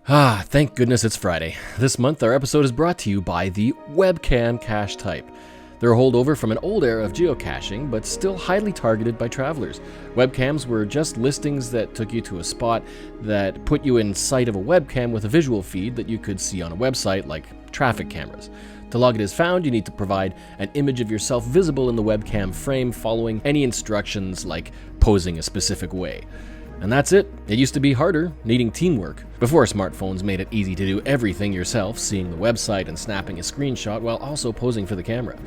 Thank goodness it's Friday. This month our episode is brought to you by the webcam cache type. They're a holdover from an old era of geocaching, but still highly targeted by travelers. Webcams were just listings that took you to a spot that put you in sight of a webcam with a visual feed that you could see on a website like traffic cameras. To log it as found, you need to provide an image of yourself visible in the webcam frame following any instructions like posing a specific way. And that's it. It used to be harder, needing teamwork. Before smartphones made it easy to do everything yourself, seeing the website and snapping a screenshot while also posing for the camera.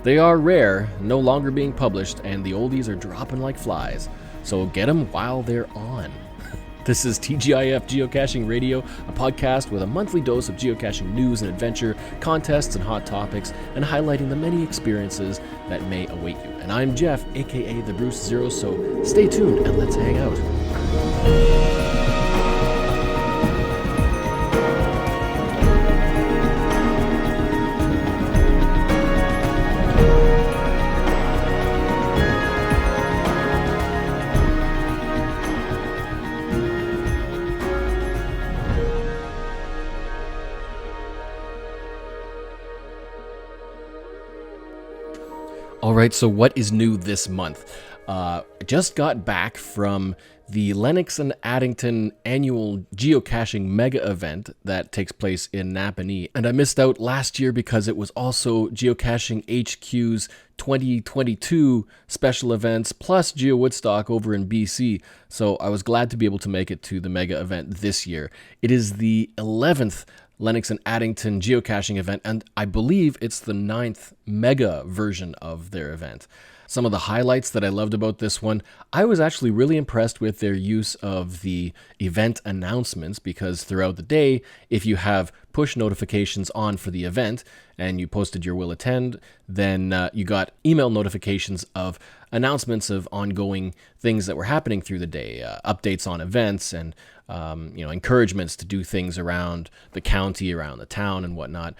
They are rare, no longer being published, and the oldies are dropping like flies. So get them while they're on. This is TGIF Geocaching Radio, a podcast with a monthly dose of geocaching news and adventure, contests and hot topics, and highlighting the many experiences that may await you. And I'm Geoff, aka the Bruce Zero, so stay tuned and let's hang out. Alright, so what is new this month? I just got back from the Lennox and Addington annual geocaching mega event that takes place in Napanee, and I missed out last year because it was also Geocaching HQ's 2022 special events plus Geo Woodstock over in BC, so I was glad to be able to make it to the mega event this year. It is the 11th Lennox and Addington geocaching event, and I believe it's the 9th mega version of their event. Some of the highlights that I loved about this one, I was actually really impressed with their use of the event announcements, because throughout the day, if you have push notifications on for the event and you posted your will attend, then you got email notifications of announcements of ongoing things that were happening through the day, updates on events and encouragements to do things around the county, around the town and whatnot.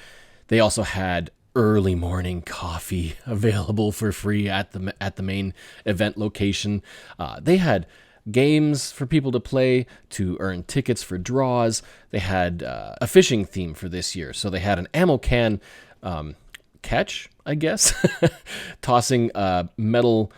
They also had early morning coffee available for free at the main event location. They had games for people to play to earn tickets for draws. They had a fishing theme for this year, so they had an ammo can catch, I guess, tossing a metal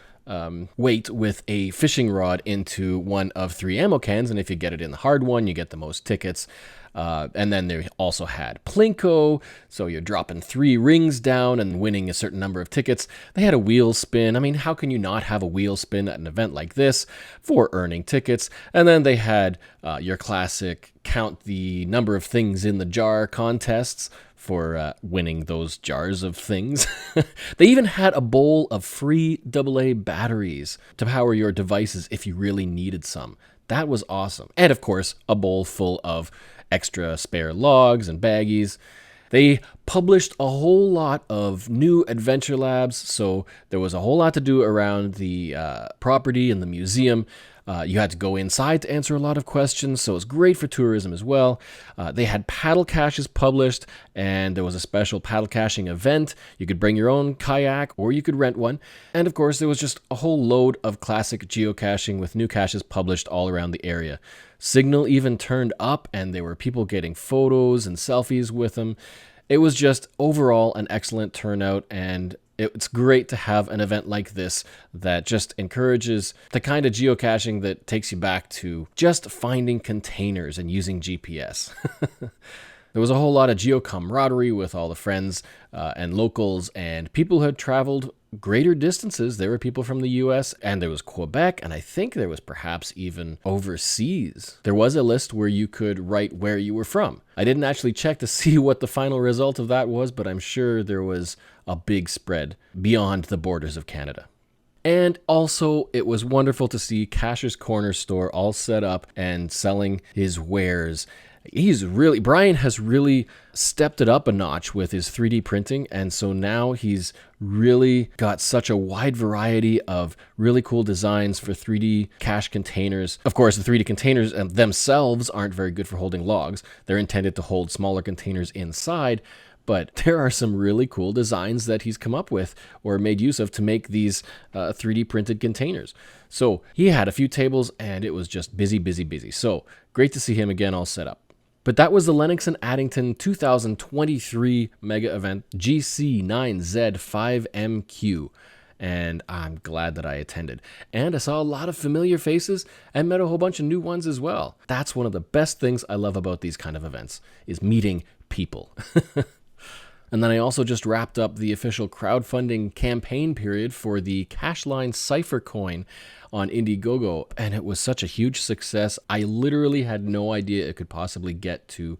weight with a fishing rod into one of 3 ammo cans, and if you get it in the hard one, you get the most tickets. And then they also had Plinko, so you're dropping 3 rings down and winning a certain number of tickets. They had a wheel spin. I mean, how can you not have a wheel spin at an event like this for earning tickets? And then they had your classic count the number of things in the jar contests for winning those jars of things. They even had a bowl of free AA batteries to power your devices if you really needed some. That was awesome. And of course, a bowl full of extra spare logs and baggies. They published a whole lot of new adventure labs, so there was a whole lot to do around the property and the museum. You had to go inside to answer a lot of questions, so it was great for tourism as well. They had paddle caches published, and there was a special paddle caching event. You could bring your own kayak, or you could rent one. And of course, there was just a whole load of classic geocaching with new caches published all around the area. Signal even turned up, and there were people getting photos and selfies with them. It was just overall an excellent turnout, and it's great to have an event like this that just encourages the kind of geocaching that takes you back to just finding containers and using GPS. There was a whole lot of geo camaraderie with all the friends and locals and people who had traveled greater distances. There were people from the US, and there was Quebec, and I think there was perhaps even overseas. There was a list where you could write where you were from. I didn't actually check to see what the final result of that was, but I'm sure there was a big spread beyond the borders of Canada. And also, it was wonderful to see Cacher's Corner store all set up and selling his wares. Brian has really stepped it up a notch with his 3D printing, and so now he's really got such a wide variety of really cool designs for 3D cache containers. Of course, the 3D containers themselves aren't very good for holding logs. They're intended to hold smaller containers inside, but there are some really cool designs that he's come up with or made use of to make these 3D printed containers. So he had a few tables, and it was just busy. So great to see him again all set up. But that was the Lennox and Addington 2023 mega event GC9Z5MQ. And I'm glad that I attended. And I saw a lot of familiar faces and met a whole bunch of new ones as well. That's one of the best things I love about these kind of events, is meeting people. And then I also just wrapped up the official crowdfunding campaign period for the Cashline Cipher coin on Indiegogo, and it was such a huge success. I literally had no idea it could possibly get to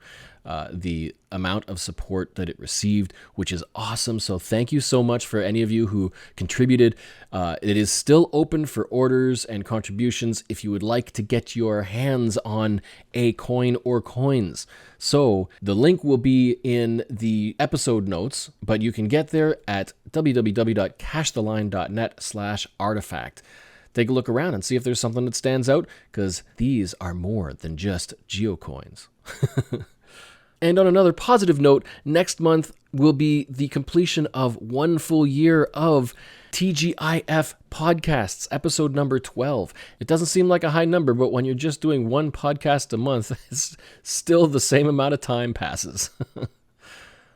the amount of support that it received, which is awesome. So thank you so much for any of you who contributed. It is still open for orders and contributions if you would like to get your hands on a coin or coins. So the link will be in the episode notes, but you can get there at www.cashtheline.net/artifact. Take a look around and see if there's something that stands out, because these are more than just geocoins. And on another positive note, next month will be the completion of 1 full year of TGIF podcasts, episode number 12. It doesn't seem like a high number, but when you're just doing one podcast a month, it's still the same amount of time passes.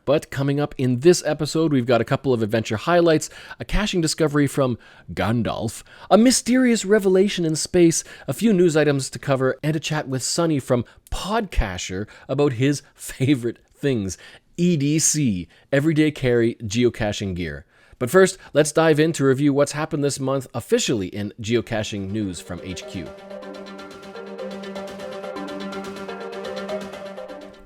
But coming up in this episode, we've got a couple of adventure highlights, a caching discovery from Gandalf, a mysterious revelation in space, a few news items to cover, and a chat with Sonny from Podcacher about his favorite things, EDC, Everyday Carry Geocaching Gear. But first, let's dive in to review what's happened this month officially in geocaching news from HQ.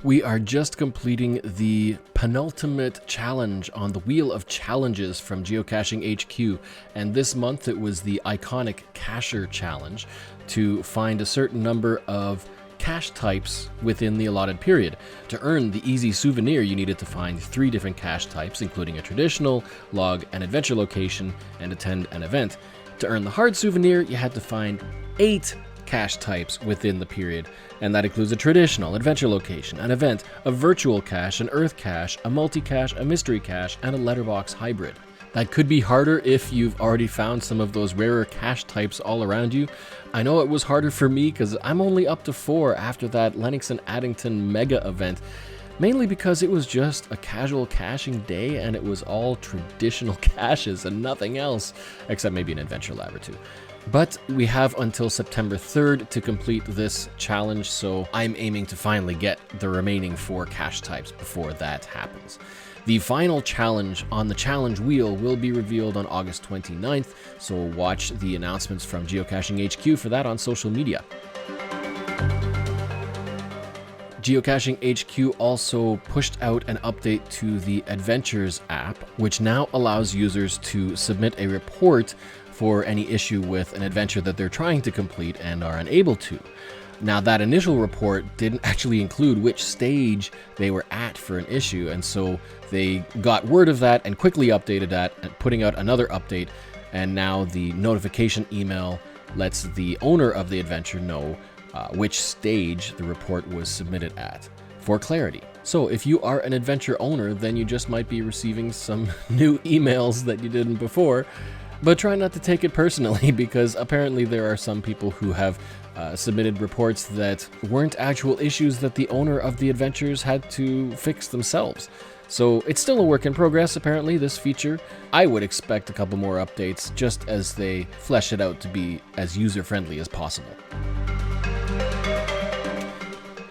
We are just completing the penultimate challenge on the Wheel of Challenges from Geocaching HQ, and this month it was the iconic Cacher Challenge to find a certain number of cache types within the allotted period. To earn the easy souvenir, you needed to find 3 different cache types, including a traditional, log, and adventure location, and attend an event. To earn the hard souvenir, you had to find 8 cache types within the period, and that includes a traditional, adventure location, an event, a virtual cache, an earth cache, a multi-cache, a mystery cache, and a letterbox hybrid. That could be harder if you've already found some of those rarer cache types all around you. I know it was harder for me because I'm only up to 4 after that Lennox and Addington mega event, mainly because it was just a casual caching day and it was all traditional caches and nothing else, except maybe an adventure lab or 2. But we have until September 3rd to complete this challenge, so I'm aiming to finally get the remaining 4 cache types before that happens. The final challenge on the challenge wheel will be revealed on August 29th, so watch the announcements from Geocaching HQ for that on social media. Geocaching HQ also pushed out an update to the Adventures app, which now allows users to submit a report for any issue with an adventure that they're trying to complete and are unable to. Now, that initial report didn't actually include which stage they were at for an issue, and so they got word of that and quickly updated that, and putting out another update, and now the notification email lets the owner of the adventure know which stage the report was submitted at, for clarity. So if you are an adventure owner, then you just might be receiving some new emails that you didn't before, but try not to take it personally, because apparently there are some people who have submitted reports that weren't actual issues that the owner of the adventures had to fix themselves. So it's still a work in progress, apparently, this feature. I would expect a couple more updates just as they flesh it out to be as user-friendly as possible.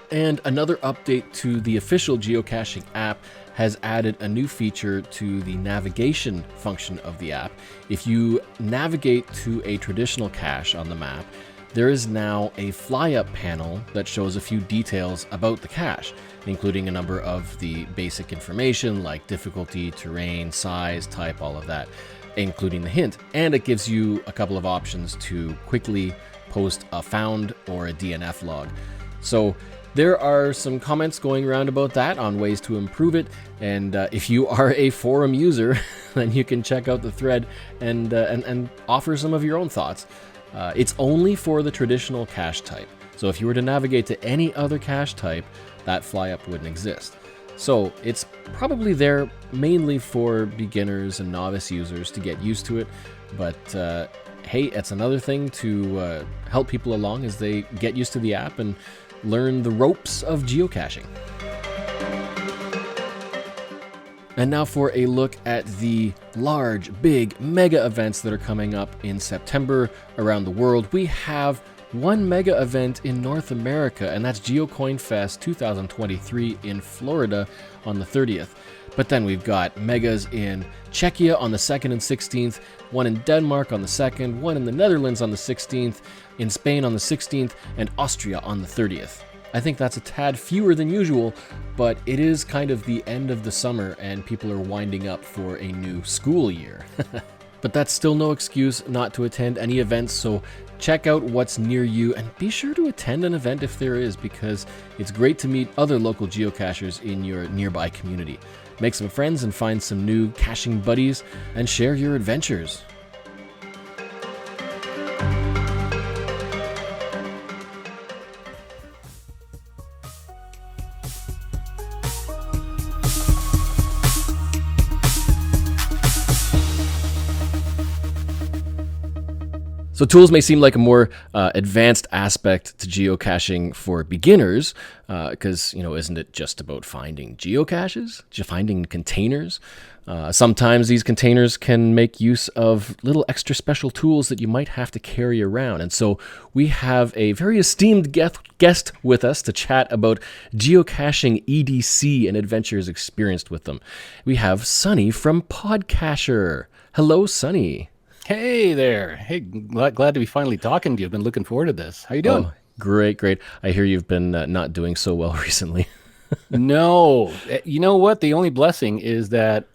And another update to the official geocaching app has added a new feature to the navigation function of the app. If you navigate to a traditional cache on the map, there is now a fly-up panel that shows a few details about the cache, including a number of the basic information like difficulty, terrain, size, type, all of that, including the hint. And it gives you a couple of options to quickly post a found or a DNF log. So there are some comments going around about that on ways to improve it, and if you are a forum user, then you can check out the thread and offer some of your own thoughts. It's only for the traditional cache type, so if you were to navigate to any other cache type, that fly-up wouldn't exist. So it's probably there mainly for beginners and novice users to get used to it, but hey, it's another thing to help people along as they get used to the app and learn the ropes of geocaching. And now for a look at the large, big, mega events that are coming up in September around the world. We have one mega event in North America, and that's GeoCoin Fest 2023 in Florida on the 30th. But then we've got megas in Czechia on the 2nd and 16th, one in Denmark on the 2nd, one in the Netherlands on the 16th, in Spain on the 16th, and Austria on the 30th. I think that's a tad fewer than usual, but it is kind of the end of the summer and people are winding up for a new school year. But that's still no excuse not to attend any events, so check out what's near you and be sure to attend an event if there is, because it's great to meet other local geocachers in your nearby community. Make some friends and find some new caching buddies and share your adventures. So tools may seem like a more advanced aspect to geocaching for beginners, because, isn't it just about finding geocaches, finding containers? Sometimes these containers can make use of little extra special tools that you might have to carry around. And so we have a very esteemed guest with us to chat about geocaching EDC and adventures experienced with them. We have Sonny from Podcacher. Hello, Sonny. Hey there. Hey, glad to be finally talking to you. I've been looking forward to this. How you doing? Oh, great. I hear you've been not doing so well recently. No. You know what? The only blessing is that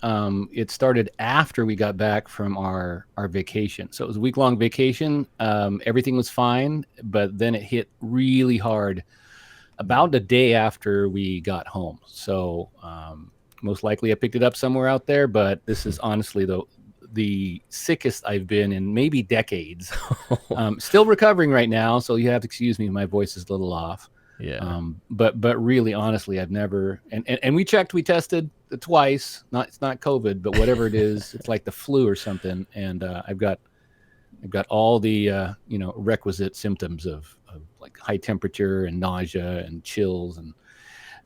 it started after we got back from our vacation. So it was a week-long vacation. Everything was fine, but then it hit really hard about a day after we got home. So most likely I picked it up somewhere out there, but this is honestly the sickest I've been in maybe decades. Still recovering right now, so you have to excuse me, my voice is a little off. Yeah. But really, honestly, I've never and we tested twice. It's not COVID, but whatever it is, it's like the flu or something. And I've got all the requisite symptoms of like high temperature and nausea and chills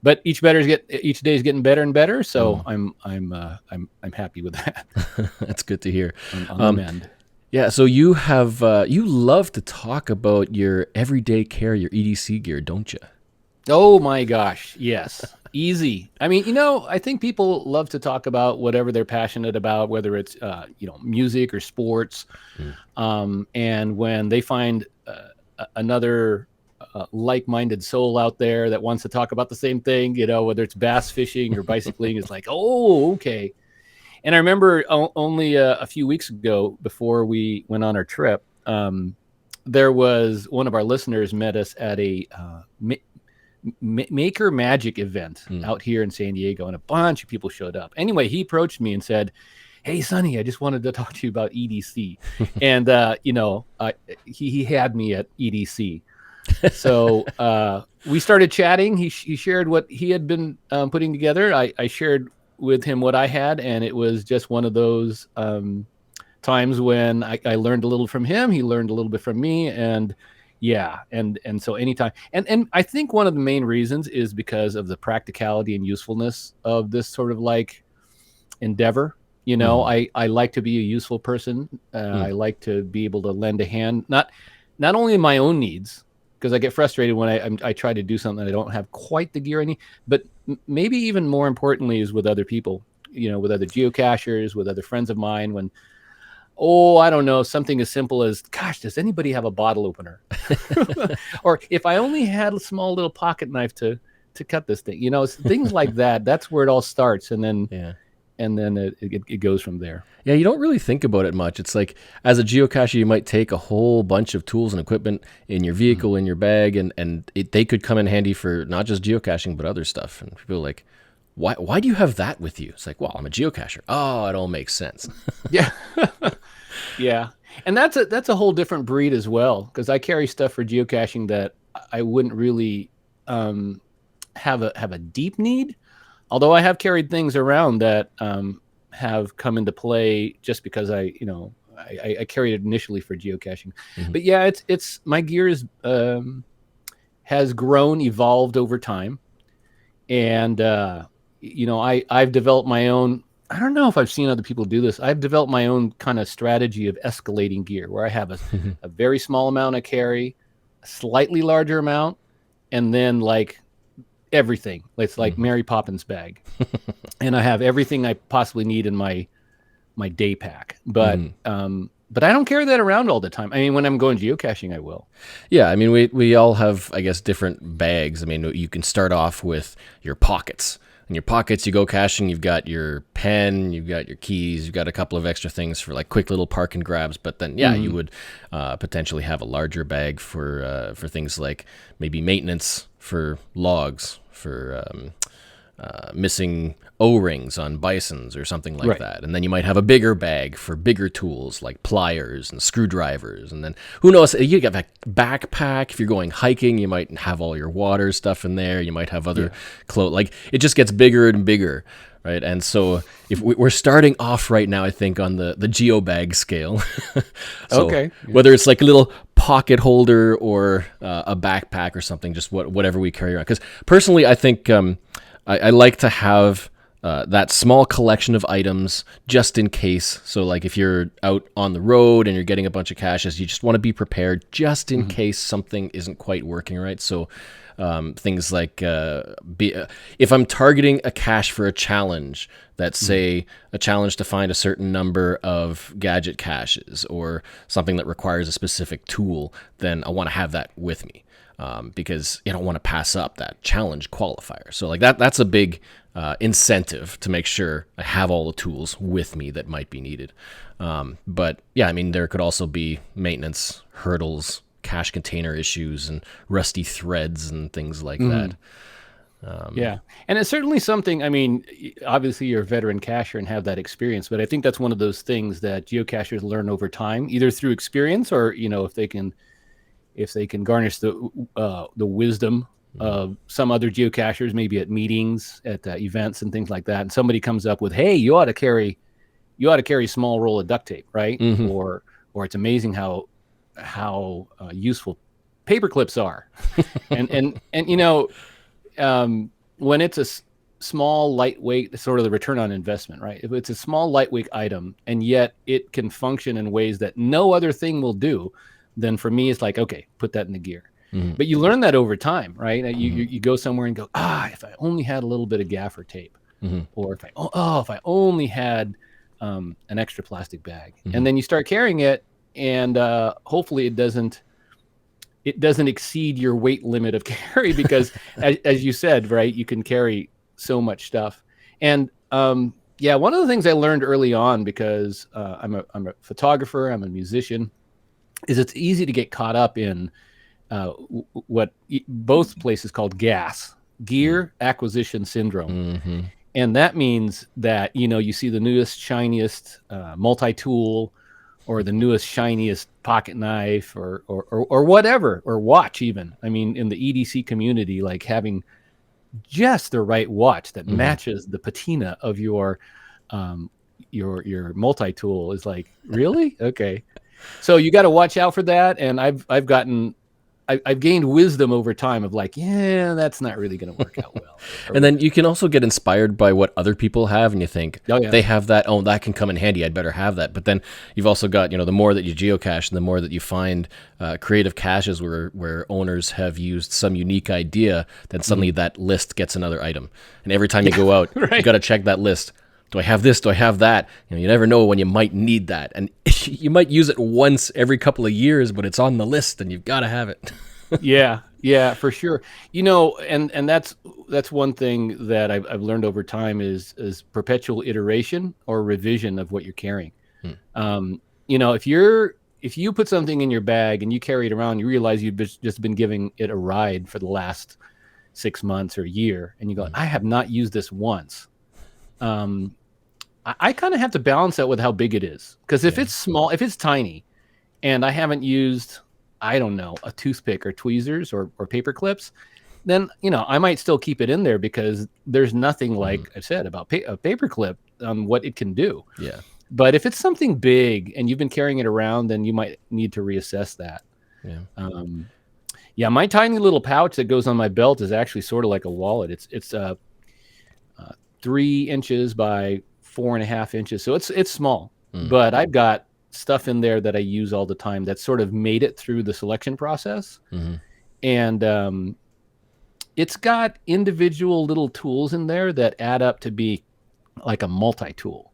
but each day is getting better and better. So I'm happy with that. That's good to hear. On the mend. Yeah. So you have you love to talk about your everyday care, your EDC gear, don't you? Oh my gosh, yes. Easy. I mean, I think people love to talk about whatever they're passionate about, whether it's music or sports. And when they find another like-minded soul out there that wants to talk about the same thing, whether it's bass fishing or bicycling, it's like, oh, okay. And I remember only a few weeks ago, before we went on our trip, there was one of our listeners met us at a Maker Magic event out here in San Diego, and a bunch of people showed up. Anyway, he approached me and said, "Hey, Sonny, I just wanted to talk to you about EDC." And he had me at EDC. So we started chatting. He shared what he had been putting together. I shared with him what I had, and it was just one of those times when I learned a little from him. He learned a little bit from me, and so anytime. And I think one of the main reasons is because of the practicality and usefulness of this sort of like endeavor. I like to be a useful person. I like to be able to lend a hand, not only in my own needs, because I get frustrated when I try to do something I don't have quite the gear I need, but maybe even more importantly is with other people, with other geocachers, with other friends of mine, when, I don't know, something as simple as, gosh, does anybody have a bottle opener? Or if I only had a small little pocket knife to cut this thing, things like that. That's where it all starts. And then, it goes from there. Yeah, you don't really think about it much. It's like, as a geocacher, you might take a whole bunch of tools and equipment in your vehicle, in your bag, and they could come in handy for not just geocaching, but other stuff. And people are like, why do you have that with you? It's like, well, I'm a geocacher. Oh, it all makes sense. Yeah. Yeah. And that's a whole different breed as well, because I carry stuff for geocaching that I wouldn't really have a deep need. Although I have carried things around that have come into play just because I I carried it initially for geocaching. Mhm. But yeah, it's my gear is has grown, evolved over time, and I've developed my own. I don't know if I've seen other people do this. I've developed my own kind of strategy of escalating gear, where I have a very small amount I carry, a slightly larger amount, and then like everything. It's like Mary Poppins bag, and I have everything I possibly need in my day pack. But I don't carry that around all the time. I mean, when I'm going geocaching, I will. Yeah, I mean, we all have, I guess, different bags. I mean, you can start off with your pockets. In your pockets, you go caching, you've got your pen, you've got your keys, you've got a couple of extra things for like quick little park and grabs. But then, yeah, you would potentially have a larger bag for things like maybe maintenance, for logs, for missing O-rings on bisons or something like that. And then you might have a bigger bag for bigger tools like pliers and screwdrivers. And then who knows, you got that backpack. If you're going hiking, you might have all your water stuff in there. You might have other clothes. Like it just gets bigger and bigger, right? And so if we're starting off right now, I think on the geo bag scale. So whether it's like a little pocket holder or a backpack or something, just whatever we carry around. Because personally, I think I like to have that small collection of items just in case. So like if you're out on the road and you're getting a bunch of caches, you just want to be prepared just in case something isn't quite working right. So things like if I'm targeting a cache for a challenge, that's say a challenge to find a certain number of gadget caches or something that requires a specific tool, then I want to have that with me. Because you don't want to pass up that challenge qualifier. So like that's a big incentive to make sure I have all the tools with me that might be needed. But yeah, I mean, there could also be maintenance hurdles, cache container issues, and rusty threads and things like that. Yeah. And it's certainly something, I mean, obviously you're a veteran cacher and have that experience, but I think that's one of those things that geocachers learn over time, either through experience or, if they can garnish the wisdom of some other geocachers, maybe at meetings, at events and things like that. And somebody comes up with, hey, you ought to carry a small roll of duct tape, right? Or it's amazing how useful paper clips are. and when it's a small, lightweight, sort of the return on investment, right? If it's a small, lightweight item, and yet it can function in ways that no other thing will do, then for me, it's like, okay, put that in the gear. But you learn that over time, right? You go somewhere and go, if I only had a little bit of gaffer tape, or if I only had an extra plastic bag, and then you start carrying it, and hopefully it doesn't exceed your weight limit of carry, because as you said, right, you can carry so much stuff. And one of the things I learned early on, because I'm a photographer, I'm a musician, is it's easy to get caught up in what both places called GAS, gear acquisition syndrome. And that means that, you see the newest, shiniest multi-tool, or the newest, shiniest pocket knife, or whatever, or watch even. I mean, in the EDC community, like having just the right watch that matches the patina of your multi-tool is like, really? Okay. So you got to watch out for that. And I've gained wisdom over time of like, that's not really going to work out well. And then you can also get inspired by what other people have, and you think, they have that, that can come in handy, I'd better have that. But then you've also got, the more that you geocache and the more that you find creative caches where owners have used some unique idea, then suddenly that list gets another item. And every time you go out, you got to check that list. Do I have this? Do I have that? You never know when you might need that. And you might use it once every couple of years, but it's on the list and you've got to have it. Yeah, for sure. And that's one thing that I've learned over time is perpetual iteration or revision of what you're carrying. If you put something in your bag and you carry it around, you realize you've just been giving it a ride for the last 6 months or a year, and you go, I have not used this once. I kind of have to balance that with how big it is. Because if it's small, if it's tiny, and I haven't used, I don't know, a toothpick or tweezers or paper clips, then, I might still keep it in there, because there's nothing like I've said about a paper clip on what it can do. Yeah. But if it's something big and you've been carrying it around, then you might need to reassess that. Yeah. Yeah, my tiny little pouch that goes on my belt is actually sort of like a wallet. It's 3 inches by 4.5 inches, so it's small. But I've got stuff in there that I use all the time that sort of made it through the selection process, and it's got individual little tools in there that add up to be like a multi-tool.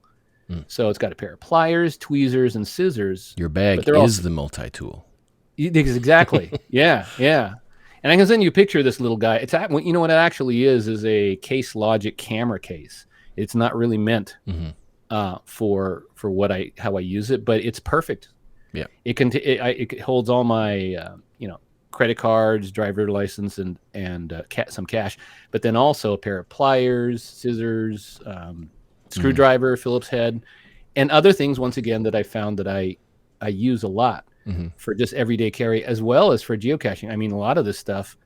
So it's got a pair of pliers, tweezers, and scissors. Your bag is the multi-tool. Exactly. Yeah. And I can send you a picture of this little guy. You know what it actually is a Case Logic camera case. It's not really meant for how I use it, but it's perfect. Yeah. It holds all my credit cards, driver license, and some cash, but then also a pair of pliers, scissors, screwdriver, Phillips head, and other things, once again, that I found that I use a lot for just everyday carry, as well as for geocaching. I mean, a lot of this stuff,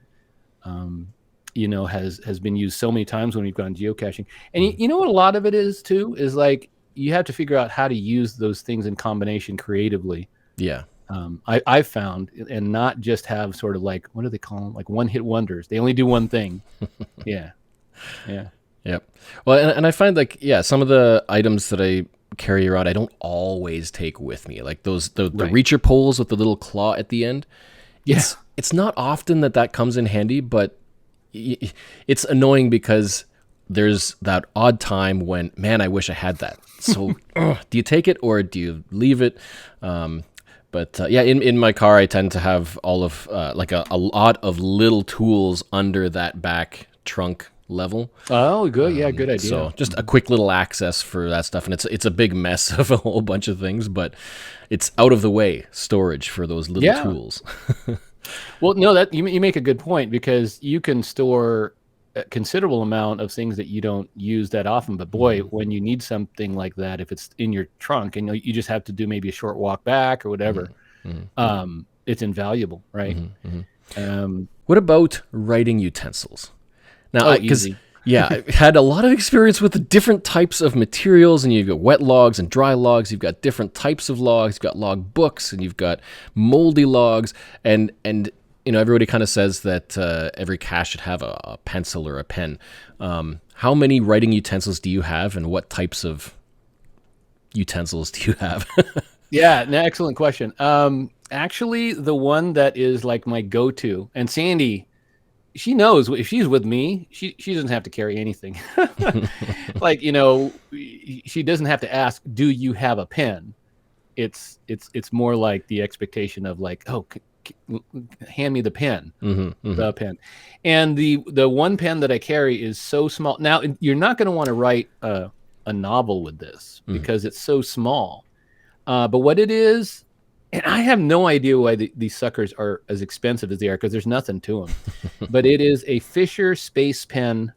has been used so many times when we've gone geocaching. And you know what a lot of it is, too, is like you have to figure out how to use those things in combination creatively. Yeah. I've found, and not just have sort of like, what do they call them? Like one-hit wonders. They only do one thing. Yeah. Yep. Well, and I find some of the items that I carry around, I don't always take with me. Like the reacher poles with the little claw at the end. Yes. It's not often that comes in handy, but it's annoying because there's that odd time when, man, I wish I had that. So do you take it or do you leave it? But in my car, I tend to have all of a lot of little tools under that back trunk level. Oh, good. Yeah, good idea. So just a quick little access for that stuff. And it's a big mess of a whole bunch of things, but it's out of the way storage for those little tools. Well, no, that you make a good point, because you can store a considerable amount of things that you don't use that often. But boy, when you need something like that, if it's in your trunk and you just have to do maybe a short walk back or whatever, it's invaluable, right? What about writing utensils? Now, easy. I had a lot of experience with the different types of materials, and you've got wet logs and dry logs. You've got different types of logs. You've got log books, and you've got moldy logs, and everybody kind of says that every cache should have a pencil or a pen. How many writing utensils do you have, and what types of utensils do you have? Yeah, an excellent question. Actually, the one that is like my go-to, and Sandy, she knows if she's with me, she doesn't have to carry anything. She doesn't have to ask, "Do you have a pen?" It's more like the expectation of like, "Oh, hand me the pen," the pen. And the one pen that I carry is so small. Now, you're not going to want to write a novel with this because it's so small. But what it is, and I have no idea why these suckers are as expensive as they are, because there's nothing to them. But it is a Fisher Space Pen.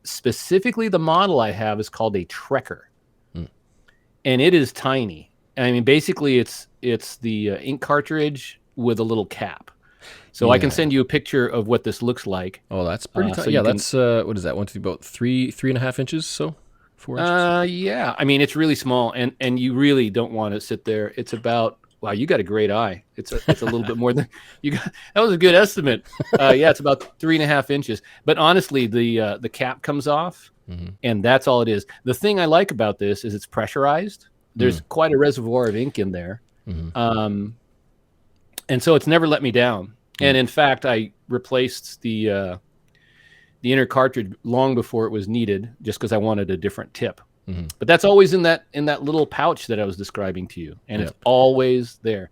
Specifically, the model I have is called a Trekker. And it is tiny. I mean, basically, it's the ink cartridge with a little cap. So I can send you a picture of what this looks like. Oh, that's pretty tiny. That's, what is that? About 3.5 inches, so? 4 inches? Yeah. I mean, it's really small, and you really don't want to sit there. It's about... Wow, you got a great eye. It's a little bit more than you got. That was a good estimate. It's about 3.5 inches. But honestly, the cap comes off, and that's all it is. The thing I like about this is it's pressurized. There's quite a reservoir of ink in there, and so it's never let me down. And in fact, I replaced the inner cartridge long before it was needed, just because I wanted a different tip. But that's always in that little pouch that I was describing to you, and it's always there.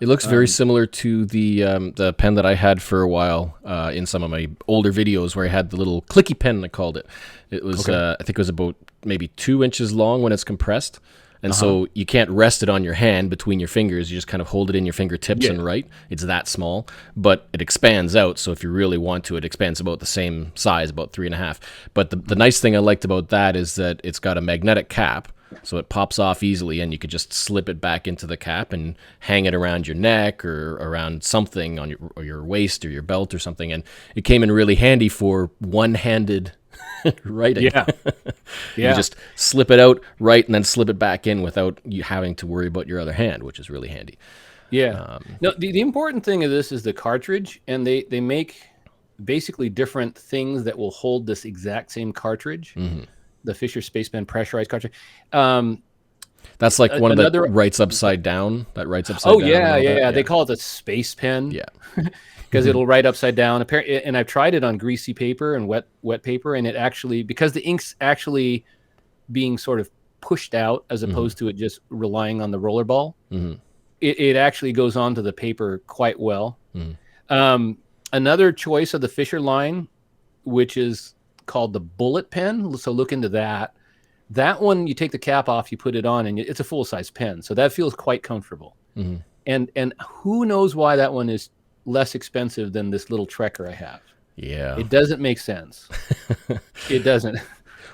It looks very similar to the pen that I had for a while in some of my older videos, where I had the little clicky pen, I called it. It was I think it was about maybe 2 inches long when it's compressed. And so you can't rest it on your hand between your fingers. You just kind of hold it in your fingertips and write. It's that small, but it expands out. So if you really want to, it expands about the same size, about 3.5. But the nice thing I liked about that is that it's got a magnetic cap, so it pops off easily, and you could just slip it back into the cap and hang it around your neck or around something on your waist or your belt or something. And it came in really handy for one-handed writing. Yeah. You just slip it out, write, and then slip it back in without you having to worry about your other hand, which is really handy. Yeah. No, the important thing of this is the cartridge, and they make basically different things that will hold this exact same cartridge. The Fisher Space Pen pressurized cartridge. That's like one that writes upside down. That writes upside down. Oh, yeah. They call it the Space Pen. Yeah. Because it'll write upside down. And I've tried it on greasy paper and wet paper, and it actually, because the ink's actually being sort of pushed out as opposed to it just relying on the roller ball, it actually goes onto the paper quite well. Another choice of the Fisher line, which is called the Bullet Pen. So look into that. That one, you take the cap off, you put it on, and it's a full-size pen. So that feels quite comfortable. And who knows why that one is less expensive than this little Trekker I have. Yeah. It doesn't make sense. It doesn't.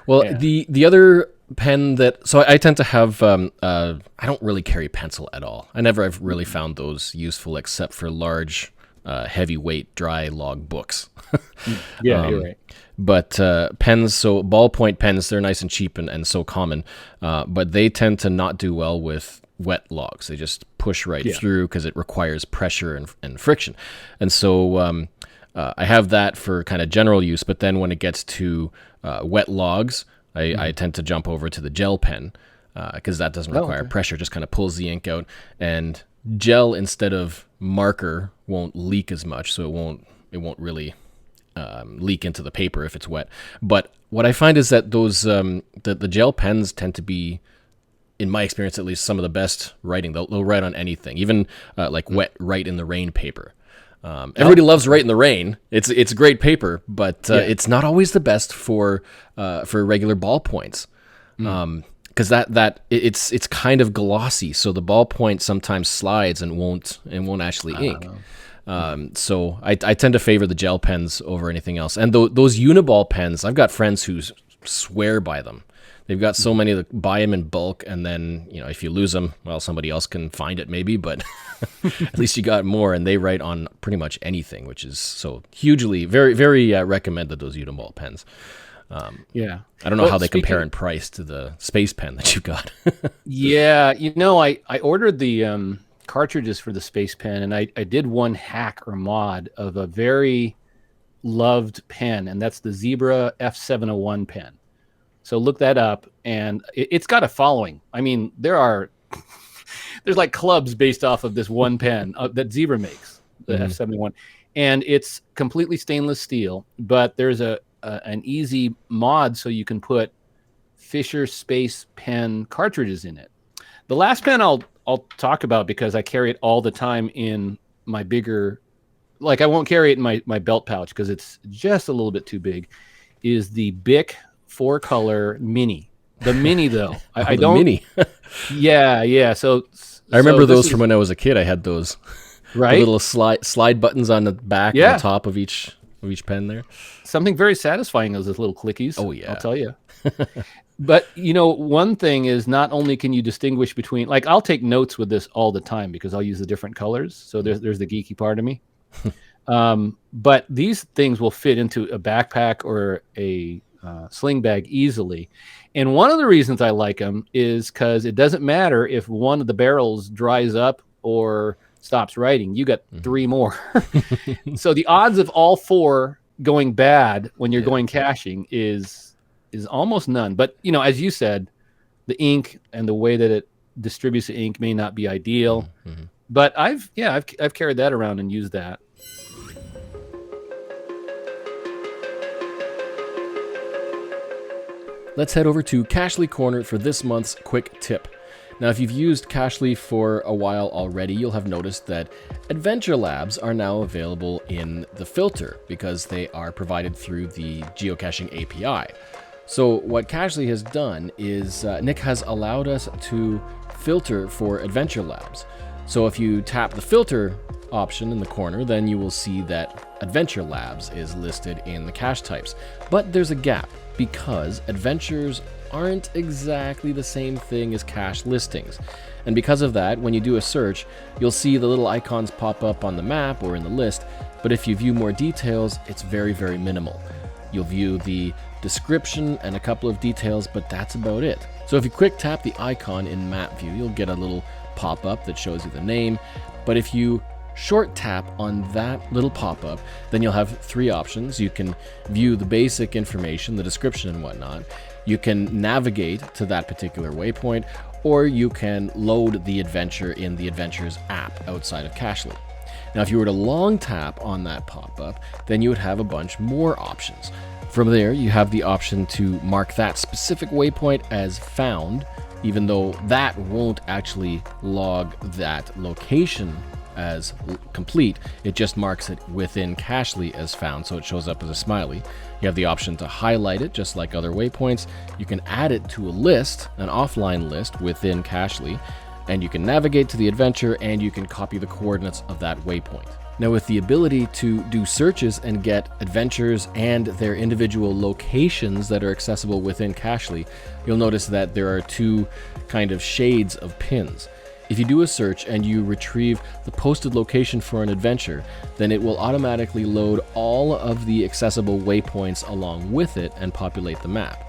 Well, the other pen that... So I tend to have... I don't really carry pencil at all. I've really found those useful except for large, heavyweight, dry log books. Yeah, you're right. But pens, so ballpoint pens, they're nice and cheap and so common, but they tend to not do well with wet logs. They just push right through because it requires pressure and friction. And so I have that for kind of general use, but then when it gets to wet logs, I tend to jump over to the gel pen because that doesn't require pressure, just kind of pulls the ink out. And gel instead of marker won't leak as much, so it won't really... leak into the paper if it's wet. But what I find is that those the gel pens tend to be, in my experience at least, some of the best writing. They'll write on anything, even like wet write in the rain paper. Everybody loves write in the rain. It's great paper, but it's not always the best for regular ballpoints. Because it's kind of glossy, so the ballpoint sometimes slides and won't actually ink. So I tend to favor the gel pens over anything else. And those Uniball pens, I've got friends who swear by them. They've got so many that buy them in bulk, and then, if you lose them, well, somebody else can find it maybe, but at least you got more, and they write on pretty much anything, which is so hugely, very, very recommended, those Uniball pens. I don't know how they compare in price to the Space Pen that you've got. I ordered the cartridges for the Space Pen, and I did one hack or mod of a very loved pen, and that's the Zebra F701 pen. So look that up, and it's got a following. I mean, there's like clubs based off of this one pen that Zebra makes, the F701, and it's completely stainless steel, but there's an easy mod so you can put Fisher Space Pen cartridges in it. The last pen I'll talk about, because I carry it all the time in my bigger, like I won't carry it in my belt pouch because it's just a little bit too big, is the Bic 4-color Mini. The Mini, though. I don't... Mini. Yeah. So I remember those from when I was a kid. I had those. Right? The little slide buttons on the back and the top of each pen there. Something very satisfying is those little clickies. Oh, yeah. I'll tell you. But, one thing is, not only can you distinguish between, like, I'll take notes with this all the time because I'll use the different colors. So there's the geeky part of me. But these things will fit into a backpack or a sling bag easily. And one of the reasons I like them is because it doesn't matter if one of the barrels dries up or stops writing. You got 3 more. So the odds of all 4 going bad when you're going caching is almost none. But, as you said, the ink and the way that it distributes the ink may not be ideal. But I've carried that around and used that. Let's head over to Cachly Corner for this month's quick tip. Now, if you've used Cachly for a while already, you'll have noticed that Adventure Labs are now available in the filter because they are provided through the geocaching API. So what Cachly has done is Nick has allowed us to filter for Adventure Labs. So if you tap the filter option in the corner, then you will see that Adventure Labs is listed in the cache types. But there's a gap because adventures aren't exactly the same thing as cache listings. And because of that, when you do a search, you'll see the little icons pop up on the map or in the list, but if you view more details, it's very, very minimal. You'll view the description and a couple of details, but that's about it. So if you quick tap the icon in map view, you'll get a little pop-up that shows you the name. But if you short tap on that little pop-up, then you'll have three options. You can view the basic information, the description and whatnot. You can navigate to that particular waypoint, or you can load the adventure in the Adventures app outside of Cashly. Now, if you were to long tap on that pop-up, then you would have a bunch more options. From there, you have the option to mark that specific waypoint as found, even though that won't actually log that location as complete. It just marks it within Cashly as found, so it shows up as a smiley. You have the option to highlight it, just like other waypoints. You can add it to a list, an offline list within Cashly, and you can navigate to the adventure, and you can copy the coordinates of that waypoint. Now, with the ability to do searches and get adventures and their individual locations that are accessible within Cashly, you'll notice that there are two kind of shades of pins. If you do a search and you retrieve the posted location for an adventure, then it will automatically load all of the accessible waypoints along with it and populate the map.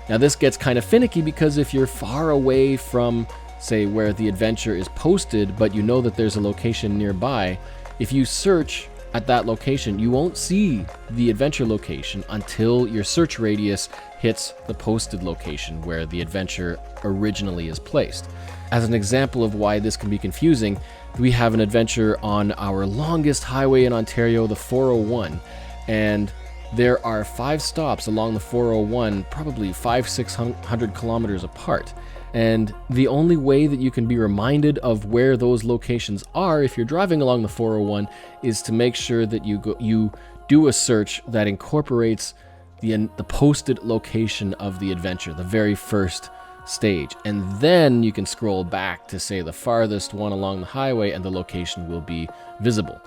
Now, this gets kind of finicky because if you're far away from, say, where the adventure is posted, but you know that there's a location nearby, if you search at that location, you won't see the adventure location until your search radius hits the posted location where the adventure originally is placed. As an example of why this can be confusing, we have an adventure on our longest highway in Ontario, the 401, and there are 5 stops along the 401, probably 500-600 kilometers apart. And the only way that you can be reminded of where those locations are if you're driving along the 401 is to make sure that you do a search that incorporates the posted location of the adventure, the very first stage. And then you can scroll back to, say, the farthest one along the highway, and the location will be visible.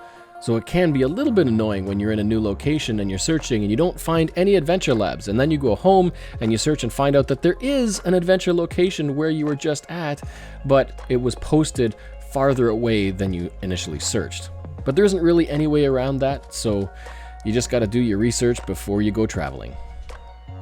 So it can be a little bit annoying when you're in a new location and you're searching and you don't find any adventure labs, and then you go home and you search and find out that there is an adventure location where you were just at, but it was posted farther away than you initially searched. But there isn't really any way around that, so you just got to do your research before you go traveling.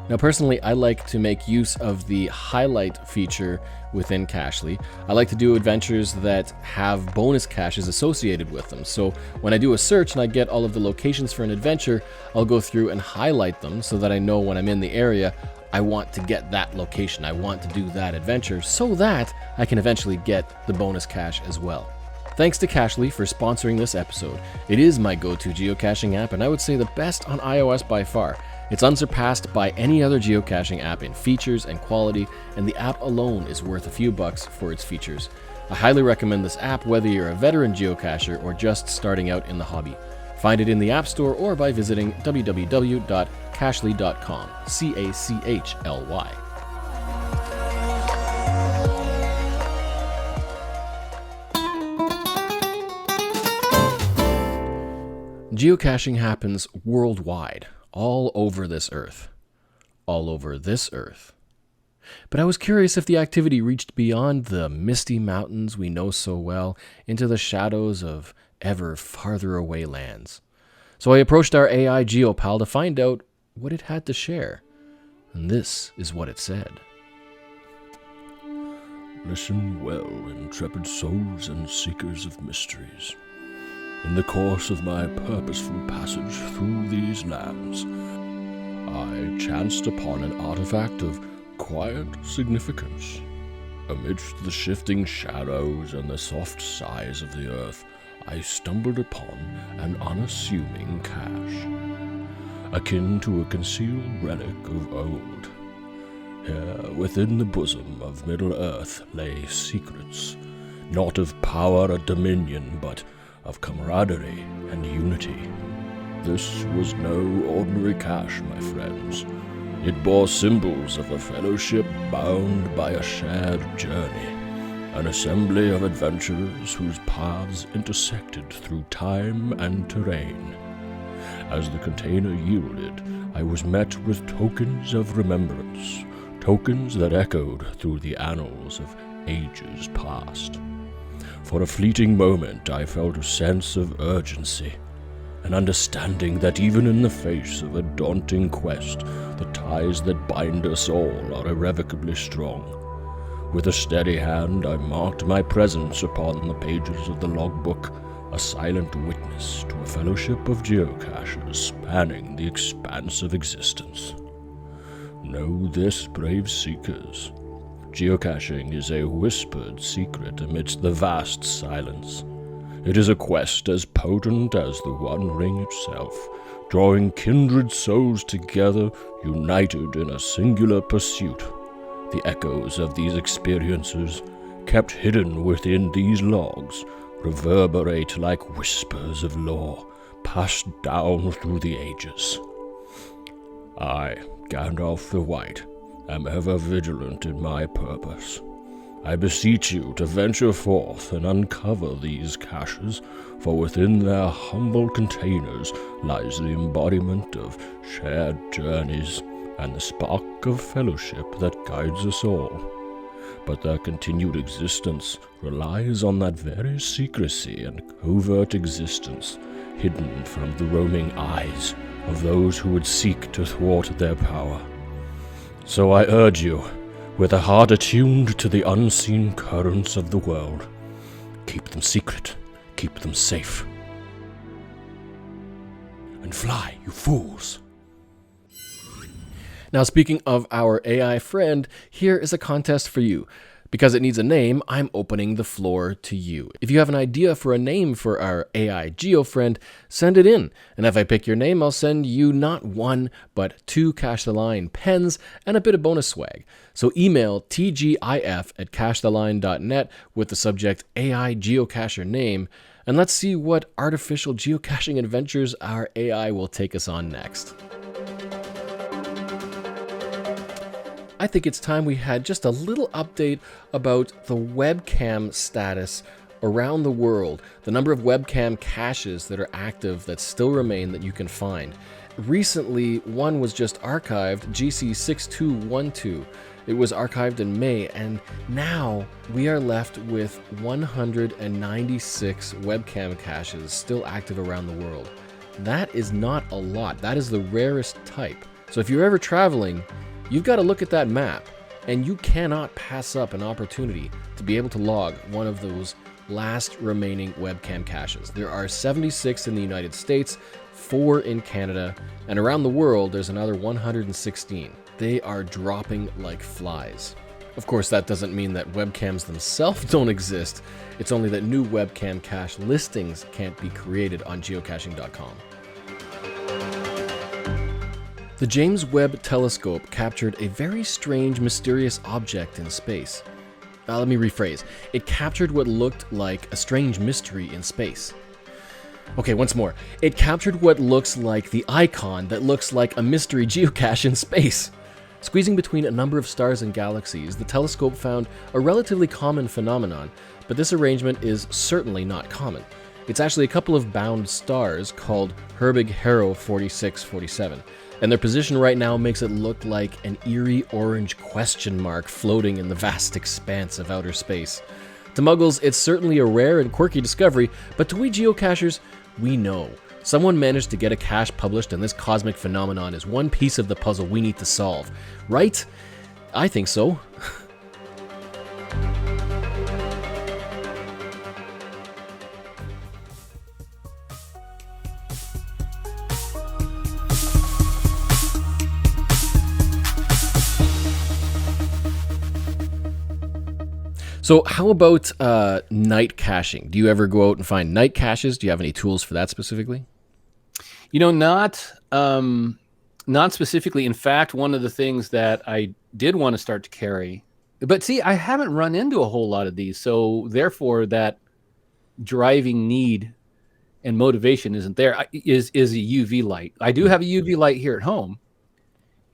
Now, personally, I like to make use of the highlight feature within Cashly. I like to do adventures that have bonus caches associated with them. So when I do a search and I get all of the locations for an adventure, I'll go through and highlight them so that I know when I'm in the area, I want to get that location. I want to do that adventure so that I can eventually get the bonus cache as well. Thanks to Cashly for sponsoring this episode. It is my go-to geocaching app, and I would say the best on iOS by far. It's unsurpassed by any other geocaching app in features and quality, and the app alone is worth a few bucks for its features. I highly recommend this app whether you're a veteran geocacher or just starting out in the hobby. Find it in the App Store or by visiting www.cashly.com, Cachly. Geocaching happens worldwide. All over this earth. All over this earth. But I was curious if the activity reached beyond the misty mountains we know so well into the shadows of ever farther away lands. So I approached our AI GeoPal to find out what it had to share. And this is what it said. Listen well, intrepid souls and seekers of mysteries. In the course of my purposeful passage through these lands, I chanced upon an artifact of quiet significance. Amidst the shifting shadows and the soft sighs of the earth, I stumbled upon an unassuming cache, akin to a concealed relic of old. Here, within the bosom of Middle-earth, lay secrets, not of power or dominion, but of camaraderie and unity. This was no ordinary cache, my friends. It bore symbols of a fellowship bound by a shared journey, an assembly of adventurers whose paths intersected through time and terrain. As the container yielded, I was met with tokens of remembrance, tokens that echoed through the annals of ages past. For a fleeting moment, I felt a sense of urgency. an understanding that even in the face of a daunting quest, the ties that bind us all are irrevocably strong. With a steady hand, I marked my presence upon the pages of the logbook, a silent witness to a fellowship of geocachers spanning the expanse of existence. Know this, brave seekers. Geocaching is a whispered secret amidst the vast silence. It is a quest as potent as the One Ring itself, drawing kindred souls together, united in a singular pursuit. The echoes of these experiences, kept hidden within these logs, reverberate like whispers of lore, passed down through the ages. I, Gandalf the White, am ever vigilant in my purpose. I beseech you to venture forth and uncover these caches, for within their humble containers lies the embodiment of shared journeys and the spark of fellowship that guides us all. But their continued existence relies on that very secrecy and covert existence, hidden from the roaming eyes of those who would seek to thwart their power. So I urge you, with a heart attuned to the unseen currents of the world, keep them secret, keep them safe. And fly, you fools! Now, speaking of our AI friend, here is a contest for you. Because it needs a name, I'm opening the floor to you. If you have an idea for a name for our AI geo friend, send it in. And if I pick your name, I'll send you not one, but 2 Cache the Line pens and a bit of bonus swag. So email tgif@cachetheline.net with the subject AI geocacher name, and let's see what artificial geocaching adventures our AI will take us on next. I think it's time we had just a little update about the webcam status around the world, the number of webcam caches that are active that still remain that you can find. Recently, one was just archived, GC6212. It was archived in May, and now we are left with 196 webcam caches still active around the world. That is not a lot. That is the rarest type. So if you're ever traveling, you've got to look at that map, and you cannot pass up an opportunity to be able to log one of those last remaining webcam caches. There are 76 in the United States, 4 in Canada, and around the world there's another 116. They are dropping like flies. Of course, that doesn't mean that webcams themselves don't exist. It's only that new webcam cache listings can't be created on geocaching.com. The James Webb Telescope captured a very strange, mysterious object in space. Let me rephrase. It captured what looked like a strange mystery in space. Okay, once more. It captured what looks like the icon that looks like a mystery geocache in space. Squeezing between a number of stars and galaxies, the telescope found a relatively common phenomenon, but this arrangement is certainly not common. It's actually a couple of bound stars called Herbig-Haro 4647. And their position right now makes it look like an eerie orange question mark floating in the vast expanse of outer space. To muggles, it's certainly a rare and quirky discovery, but to we geocachers, we know. Someone managed to get a cache published, and this cosmic phenomenon is one piece of the puzzle we need to solve. Right? I think so. So how about night caching? Do you ever go out and find night caches? Do you have any tools for that specifically? You know, not specifically. In fact, one of the things that I did want to start to carry, but see, I haven't run into a whole lot of these. So therefore, that driving need and motivation isn't there, is a UV light. I do have a UV light here at home.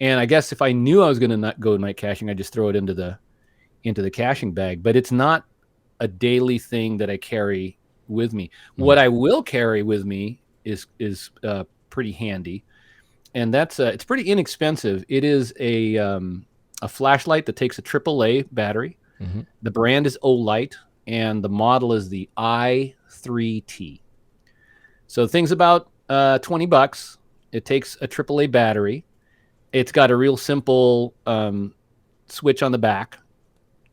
And I guess if I knew I was going to not go night caching, I'd just throw it into the caching bag, but it's not a daily thing that I carry with me. What I will carry with me is pretty handy, and that's it's pretty inexpensive. It is a flashlight that takes a AAA battery. Mm-hmm. The brand is Olight, and the model is the i3T. So things about $20. It takes a AAA battery. It's got a real simple switch on the back.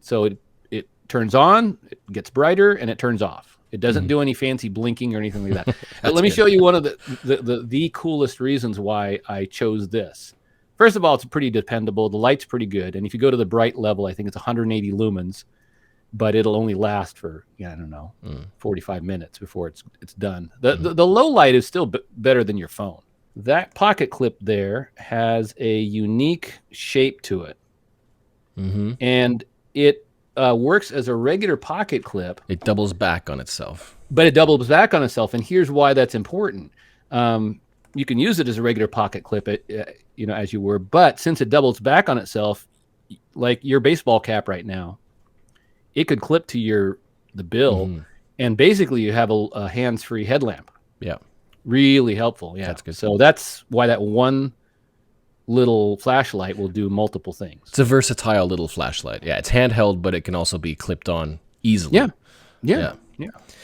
So it turns on, it gets brighter, and it turns off. It doesn't do any fancy blinking or anything like that. But let me show you one of the coolest reasons why I chose this. First of all, it's pretty dependable. The light's pretty good. And if you go to the bright level, I think it's 180 lumens, but it'll only last for, 45 minutes before it's done. The low light is still better than your phone. That pocket clip there has a unique shape to it. And it works as a regular pocket clip. It doubles back on itself. But it doubles back on itself, and here's why that's important. You can use it as a regular pocket clip, as you were, but since it doubles back on itself, like your baseball cap right now, it could clip to the bill, and basically you have a hands-free headlamp. Yeah. Really helpful. Yeah. That's good. So that's why that one little flashlight will do multiple things. It's a versatile little flashlight. Yeah, it's handheld, but it can also be clipped on easily. Yeah,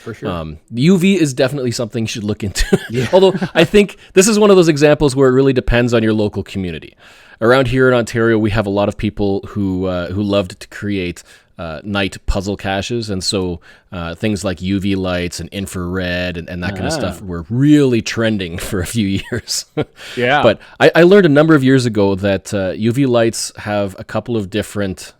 for sure. UV is definitely something you should look into. Although I think this is one of those examples where it really depends on your local community. Around here in Ontario, we have a lot of people who loved to create night puzzle caches, and so things like UV lights and infrared and that kind of stuff were really trending for a few years. But I learned a number of years ago that UV lights have a couple of different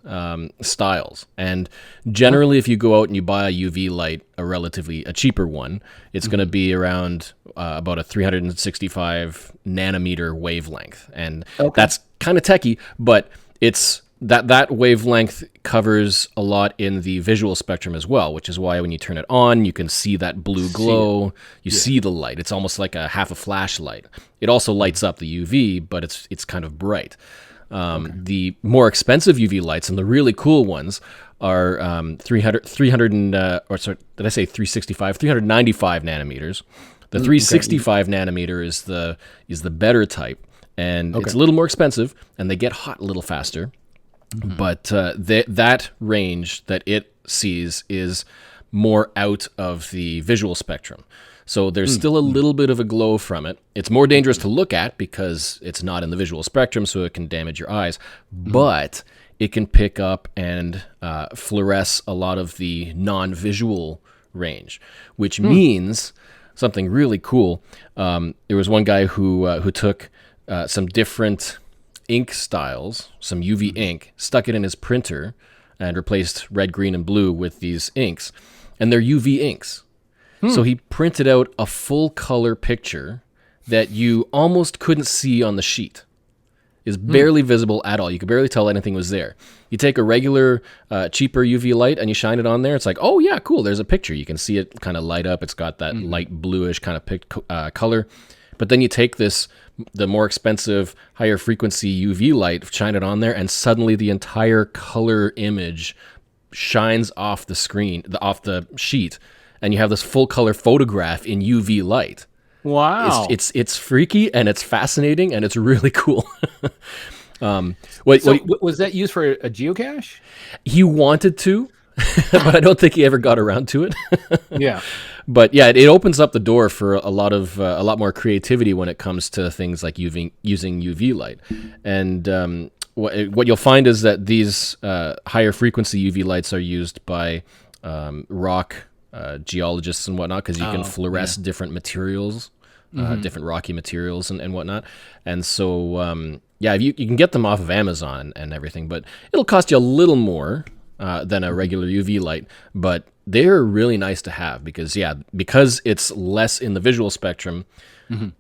styles, and generally if you go out and you buy a UV light, a cheaper one, it's going to be around about a 365 nanometer wavelength, and that's kind of techie, but it's that wavelength covers a lot in the visual spectrum as well, which is why when you turn it on, you can see that blue glow. You see the light. It's almost like half a flashlight. It also lights up the UV, but it's kind of bright. The more expensive UV lights and the really cool ones are 395 nanometers. The 365 nanometer is the better type, and it's a little more expensive, and they get hot a little faster. But that range that it sees is more out of the visual spectrum. So there's still a little bit of a glow from it. It's more dangerous to look at because it's not in the visual spectrum, so it can damage your eyes. But it can pick up and fluoresce a lot of the non-visual range, which means something really cool. There was one guy who took some different ink styles, some UV ink, stuck it in his printer, and replaced red, green, and blue with these inks. And they're UV inks. So he printed out a full color picture that you almost couldn't see on the sheet. Is barely visible at all. You could barely tell anything was there. You take a regular, cheaper UV light and you shine it on there. It's like, oh yeah, cool. There's a picture. You can see it kind of light up. It's got that light bluish kind of color. But then you take the more expensive, higher frequency UV light, shine it on there, and suddenly the entire color image shines off the screen, off the sheet, and you have this full color photograph in UV light. Wow. It's freaky, and it's fascinating, and it's really cool. Was that used for a geocache? He wanted to, but I don't think he ever got around to it. Yeah. But yeah, it opens up the door for a lot more creativity when it comes to things like using UV light. And what you'll find is that these higher frequency UV lights are used by rock geologists and whatnot, because you can fluoresce different materials, different rocky materials and whatnot. And so you can get them off of Amazon and everything, but it'll cost you a little more than a regular UV light, but they're really nice to have because it's less in the visual spectrum.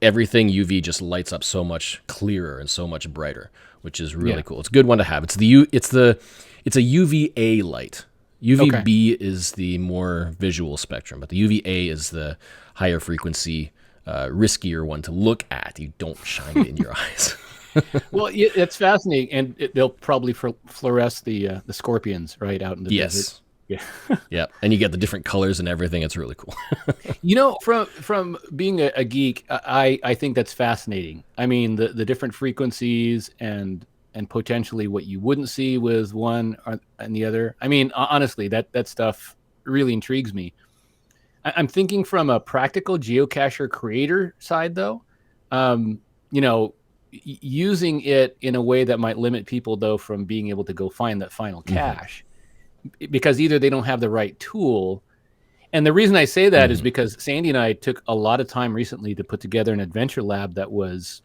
Everything UV just lights up so much clearer and so much brighter, which is really cool. It's a good one to have. It's a UVA light. UVB is the more visual spectrum, but the UVA is the higher frequency, riskier one to look at. You don't shine it in your eyes. Well, it's fascinating, and they'll probably fluoresce the scorpions right out in the desert. Yeah, and you get the different colors and everything. It's really cool. From being a geek, I think that's fascinating. I mean, the different frequencies and potentially what you wouldn't see with one and the other. I mean, honestly, that stuff really intrigues me. I'm thinking from a practical geocacher creator side, though. Using it in a way that might limit people, though, from being able to go find that final cache, because either they don't have the right tool. And the reason I say that is because Sandy and I took a lot of time recently to put together an adventure lab that was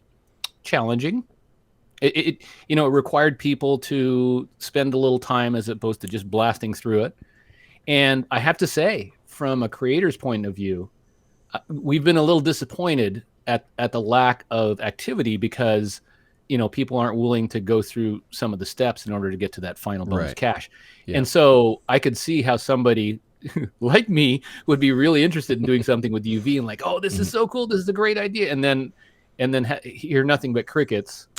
challenging. It required people to spend a little time as opposed to just blasting through it. And I have to say, from a creator's point of view, we've been a little disappointed at the lack of activity because, people aren't willing to go through some of the steps in order to get to that final bonus cache. Yeah. And so I could see how somebody like me would be really interested in doing something with UV and like, oh, this is so cool. This is a great idea. And then hear nothing but crickets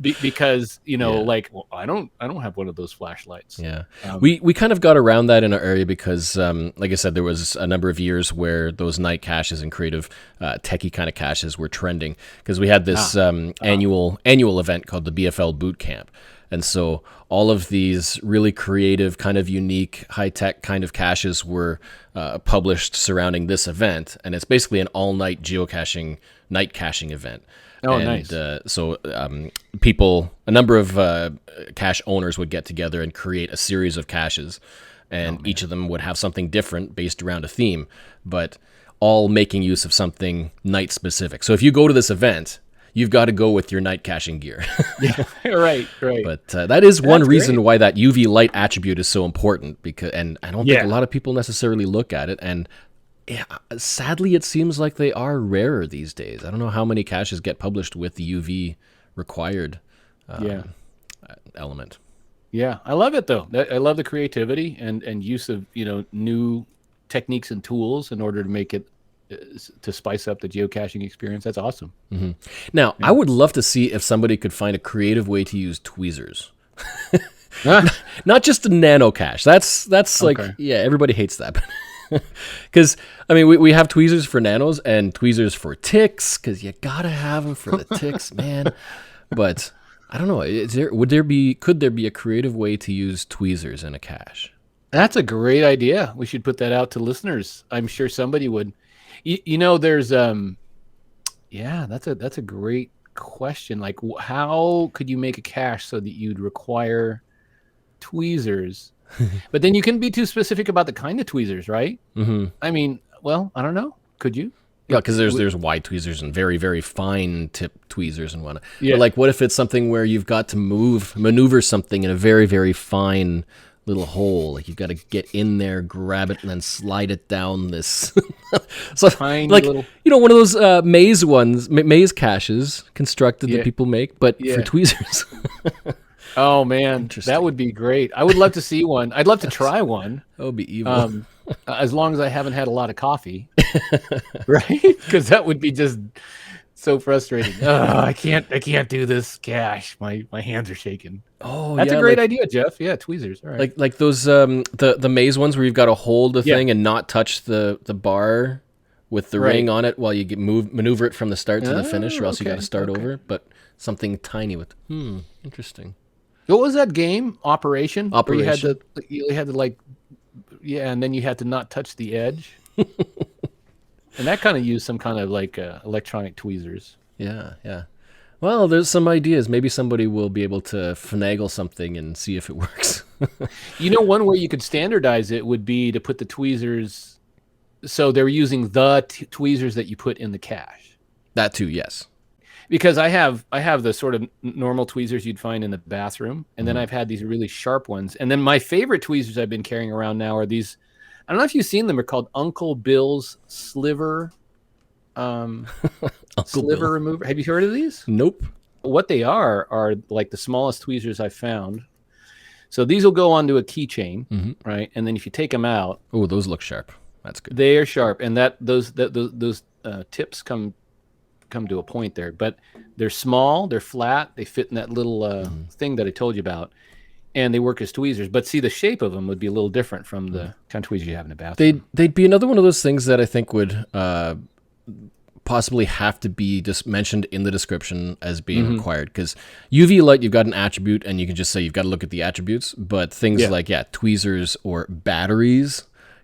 because well, I don't have one of those flashlights. Yeah, we kind of got around that in our area because, like I said, there was a number of years where those night caches and creative techie kind of caches were trending because we had this annual event called the BFL Boot Camp. And so all of these really creative, kind of unique, high-tech kind of caches were published surrounding this event. And it's basically an all-night geocaching, night caching event. Oh, and, nice. So a number of cache owners would get together and create a series of caches. And each of them would have something different based around a theme, but all making use of something night-specific. So if you go to this event, you've got to go with your night caching gear. Yeah, right. But that is one reason why that UV light attribute is so important, and I don't think a lot of people necessarily look at it. And sadly, it seems like they are rarer these days. I don't know how many caches get published with the UV required element. Yeah, I love it though. I love the creativity and use of new techniques and tools in order to make it to spice up the geocaching experience. That's awesome. Mm-hmm. Now, I would love to see if somebody could find a creative way to use tweezers. Not just a nano cache. That's like, everybody hates that. Because, I mean, we have tweezers for nanos and tweezers for ticks, because you got to have them for the ticks, man. But I don't know. Could there be a creative way to use tweezers in a cache? That's a great idea. We should put that out to listeners. I'm sure somebody would. There's that's a great question. Like, how could you make a cache so that you'd require tweezers? But then you can be too specific about the kind of tweezers, right? Mm-hmm. I mean, well, I don't know. Could you? Yeah, because there's wide tweezers and very, very fine tip tweezers and whatnot. Yeah. But like, what if it's something where you've got to maneuver something in a very, very fine little hole? Like, you've got to get in there, grab it, and then slide it down this. So, tiny like, little... one of those maze caches constructed that people make, but for tweezers. Oh man, that would be great. I would love to see one. I'd love to try one. That would be evil. As long as I haven't had a lot of coffee, right? Because that would be just so frustrating. I can't do this cache. My hands are shaking. Oh, that's a great idea, Geoff. Yeah, tweezers. All right. Like those the maze ones where you've got to hold the thing and not touch the bar with the ring on it while you maneuver it from the start to the finish, or else you got to start over. But something tiny with interesting. What was that game? Operation. Where you had to and then you had to not touch the edge. And that kind of used some kind of like electronic tweezers. Yeah. Well, there's some ideas. Maybe somebody will be able to finagle something and see if it works. One way you could standardize it would be to put the tweezers. So they're using the tweezers that you put in the cache. That too, yes. Because I have the sort of normal tweezers you'd find in the bathroom, and then I've had these really sharp ones. And then my favorite tweezers I've been carrying around now are these. I don't know if you've seen them. They're called Uncle Bill's Sliver. Sliver remover. Have you heard of these? Nope. What they are like the smallest tweezers I've found. So these will go onto a keychain, right? And then if you take them out, oh, those look sharp. That's good. They are sharp, and those tips come to a point there, but they're small, they're flat, they fit in that little thing that I told you about, and they work as tweezers. But see, the shape of them would be a little different from the kind of tweezers you have in the bathroom. They'd be another one of those things that I think would possibly have to be just mentioned in the description as being required, because UV light, you've got an attribute and you can just say you've got to look at the attributes, but things like tweezers or batteries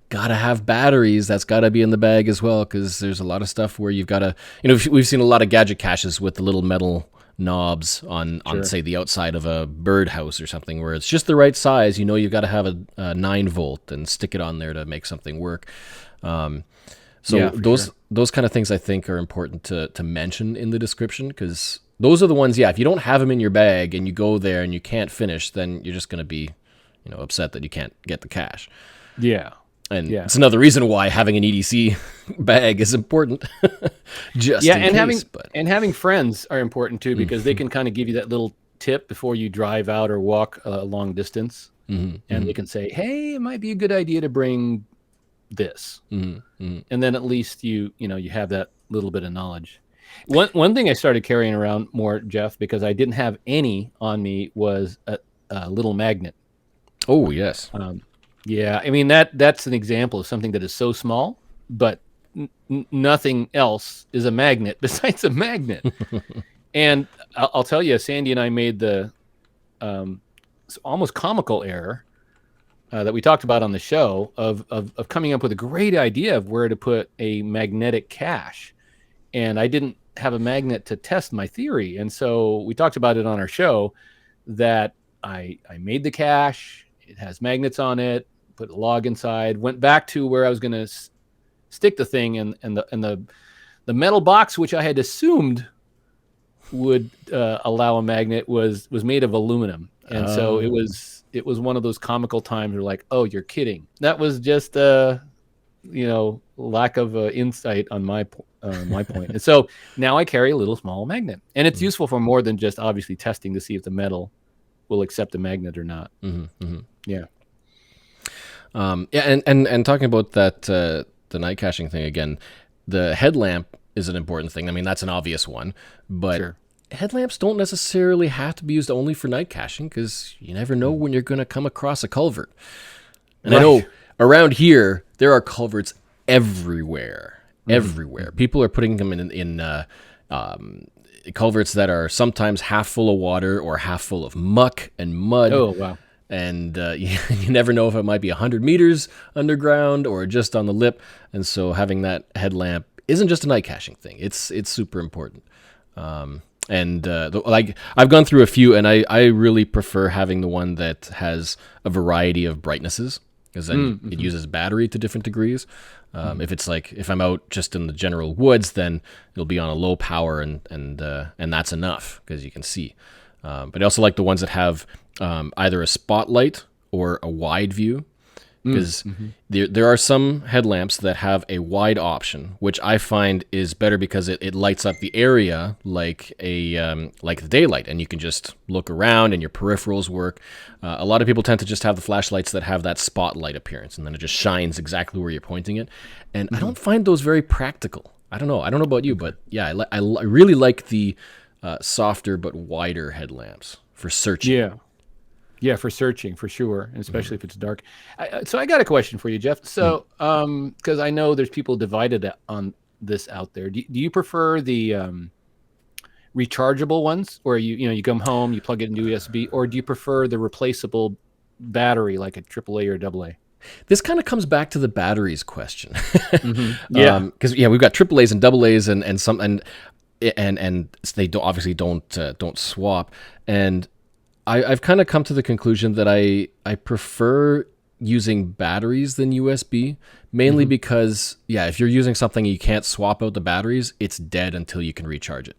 gotta have batteries. That's gotta be in the bag as well, because there's a lot of stuff where you've gotta, we've seen a lot of gadget caches with the little metal knobs on say the outside of a birdhouse or something, where it's just the right size. You've got to have a 9-volt and stick it on there to make something work. Those kind of things I think are important to mention in the description, because those are the ones, if you don't have them in your bag and you go there and you can't finish, then you're just going to be, upset that you can't get the cache. Yeah. And it's another reason why having an EDC bag is important. Having friends are important too, because they can kind of give you that little tip before you drive out or walk a long distance, and they can say, "Hey, it might be a good idea to bring this," and then at least you have that little bit of knowledge. One thing I started carrying around more, Geoff, because I didn't have any on me, was a little magnet. Oh yes. Yeah, I mean that's an example of something that is so small, but nothing else is a magnet besides a magnet. And I'll tell you, Sandy and I made the almost comical error that we talked about on the show of coming up with a great idea of where to put a magnetic cache, and I didn't have a magnet to test my theory, and so we talked about it on our show that I made the cache. It has magnets on it. Put a log inside. Went back to where I was going to stick the thing, and the metal box, which I had assumed would allow a magnet, was made of aluminum, and so it was one of those comical times where like, oh, you're kidding. That was just lack of insight on my point. And so now I carry a little small magnet, and it's useful for more than just obviously testing to see if the metal will accept a magnet or not. Yeah. And talking about that, the night caching thing again, the headlamp is an important thing. I mean, that's an obvious one, but headlamps don't necessarily have to be used only for night caching, because you never know when you're going to come across a culvert. And I know around here, there are culverts everywhere. People are putting them in culverts that are sometimes half full of water or half full of muck and mud. Oh, wow. And you never know if it might be 100 meters underground or just on the lip. And so having that headlamp isn't just a night caching thing. It's super important. I've gone through a few, and I really prefer having the one that has a variety of brightnesses, because then it uses battery to different degrees. If I'm out just in the general woods, then it'll be on a low power, and that's enough because you can see. But I also like the ones that have either a spotlight or a wide view, because there are some headlamps that have a wide option, which I find is better because it lights up the area like the daylight, and you can just look around and your peripherals work. A lot of people tend to just have the flashlights that have that spotlight appearance, and then it just shines exactly where you're pointing it. And I don't find those very practical. I don't know about you, but yeah, I really like the softer but wider headlamps for searching. Yeah, for searching, for sure, and especially if it's dark. So I got a question for you, Geoff. So, because I know there's people divided on this out there. Do you prefer the rechargeable ones, or you come home, you plug it into USB, or do you prefer the replaceable battery like a AAA or AA? This kind of comes back to the batteries question. Yeah, because we've got AAAs and AA's and some and they don't swap. And I've kind of come to the conclusion that I prefer using batteries than USB, mainly because, if you're using something and you can't swap out the batteries, it's dead until you can recharge it.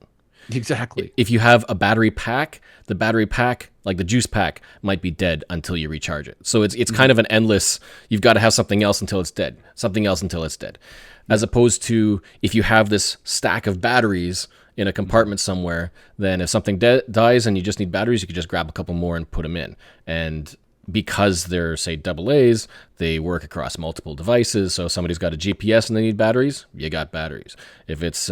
Exactly. If you have a battery pack, the battery pack, like the juice pack, might be dead until you recharge it. So it's kind of an endless, you've got to have something else until it's dead, something else until it's dead. As opposed to if you have this stack of batteries in a compartment somewhere, then if something dies and you just need batteries, you could just grab a couple more and put them in. And because they're, say, AA's, they work across multiple devices. So if somebody's got a GPS and they need batteries, you got batteries. If it's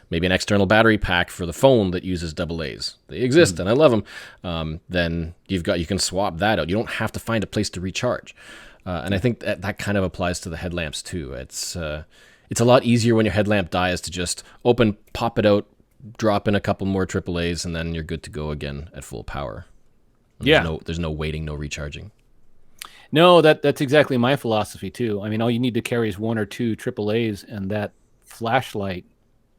maybe an external battery pack for the phone that uses AA's, they exist and I love them, then you can swap that out. You don't have to find a place to recharge. And I think that kind of applies to the headlamps too. It's a lot easier when your headlamp dies to just pop it out, drop in a couple more AAA's, and then you're good to go again at full power. There's no waiting, no recharging. No, that's exactly my philosophy too. I mean, all you need to carry is 1 or 2 AAAs, and that flashlight,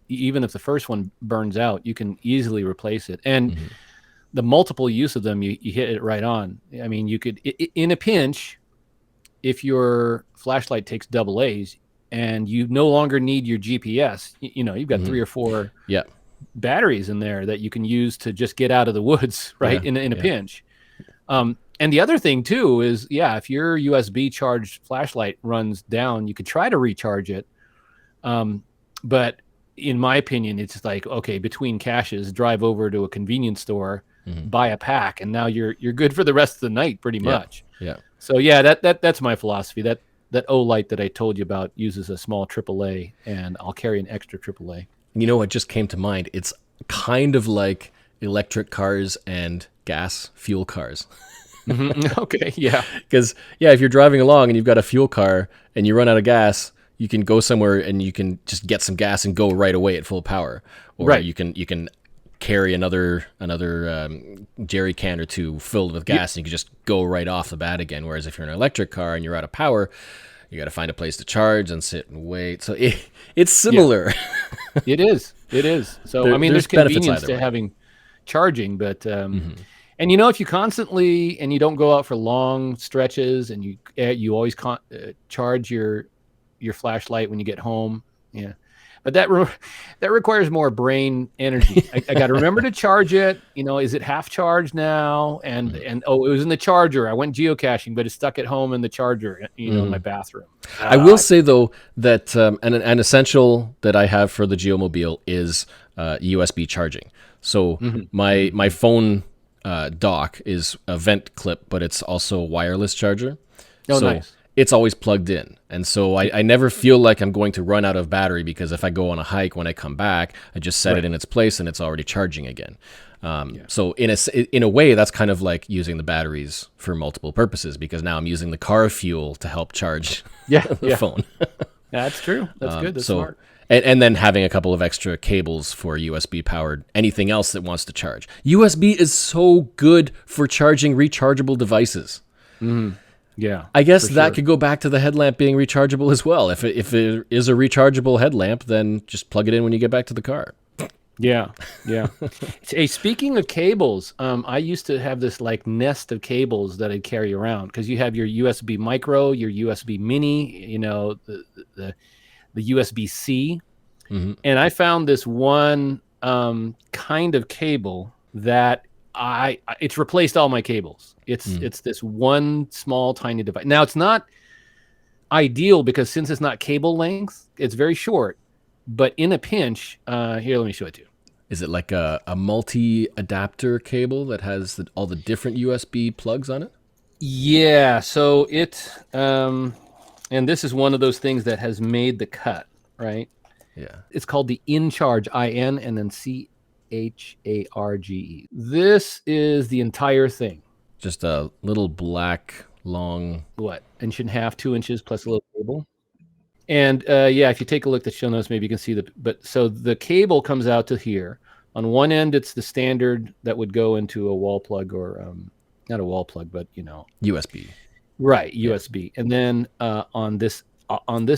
even if the first one burns out, you can easily replace it. And the multiple use of them, you hit it right on. I mean, you could, in a pinch, if your flashlight takes AA's and you no longer need your GPS, you've got 3 or 4 batteries in there that you can use to just get out of the woods, right? In a pinch. And the other thing too is, if your USB charged flashlight runs down, you could try to recharge it. But in my opinion, it's like, okay, between caches, drive over to a convenience store, buy a pack, and now you're good for the rest of the night, pretty much. Yeah. So that's my philosophy. That O-Light that I told you about uses a small AAA, and I'll carry an extra AAA. You know what just came to mind? It's kind of like electric cars and gas fuel cars. Okay, yeah. Because, if you're driving along and you've got a fuel car and you run out of gas, you can go somewhere and you can just get some gas and go right away at full power. Or you can carry another jerry can or 2 filled with gas, and you can just go right off the bat again. Whereas if you're in an electric car and you're out of power, you got to find a place to charge and sit and wait. So it's similar. It is. So there's convenience to having charging, but and if you constantly, and you don't go out for long stretches, and you always charge your flashlight when you get home, but that requires more brain energy. I got to remember to charge it. Is it half charged now? And it was in the charger. I went geocaching, but it's stuck at home in the charger, in my bathroom. I will say though that an essential that I have for the Geomobile is USB charging. So my phone dock is a vent clip, but it's also a wireless charger. Oh, so nice. It's always plugged in. And so I never feel like I'm going to run out of battery, because if I go on a hike, when I come back, I just set it in its place and it's already charging again. So in a way, that's kind of like using the batteries for multiple purposes, because now I'm using the car fuel to help charge the phone. That's true. That's good. That's smart. And then having a couple of extra cables for USB powered anything else that wants to charge. USB is so good for charging rechargeable devices. Yeah, I guess that could go back to the headlamp being rechargeable as well. If it is a rechargeable headlamp, then just plug it in when you get back to the car. Yeah. Hey, speaking of cables, I used to have this like nest of cables that I'd carry around, because you have your USB micro, your USB mini, the USB-C, and I found this one kind of cable that it's replaced all my cables. It's this one small tiny device. Now it's not ideal, because since it's not cable length, it's very short. But in a pinch, here, let me show it to you. Is it like a multi-adapter cable that has all the different USB plugs on it? Yeah. So and this is one of those things that has made the cut, right? Yeah. It's called the InCharge, IN, and then CHARGE. This is the entire thing. Just a little black, long... 1.5 inches, 2 inches, plus a little cable. And if you take a look at the show notes, maybe you can see so the cable comes out to here. On one end, it's the standard that would go into a wall plug, or not a wall plug, but USB. Right, USB. And then on this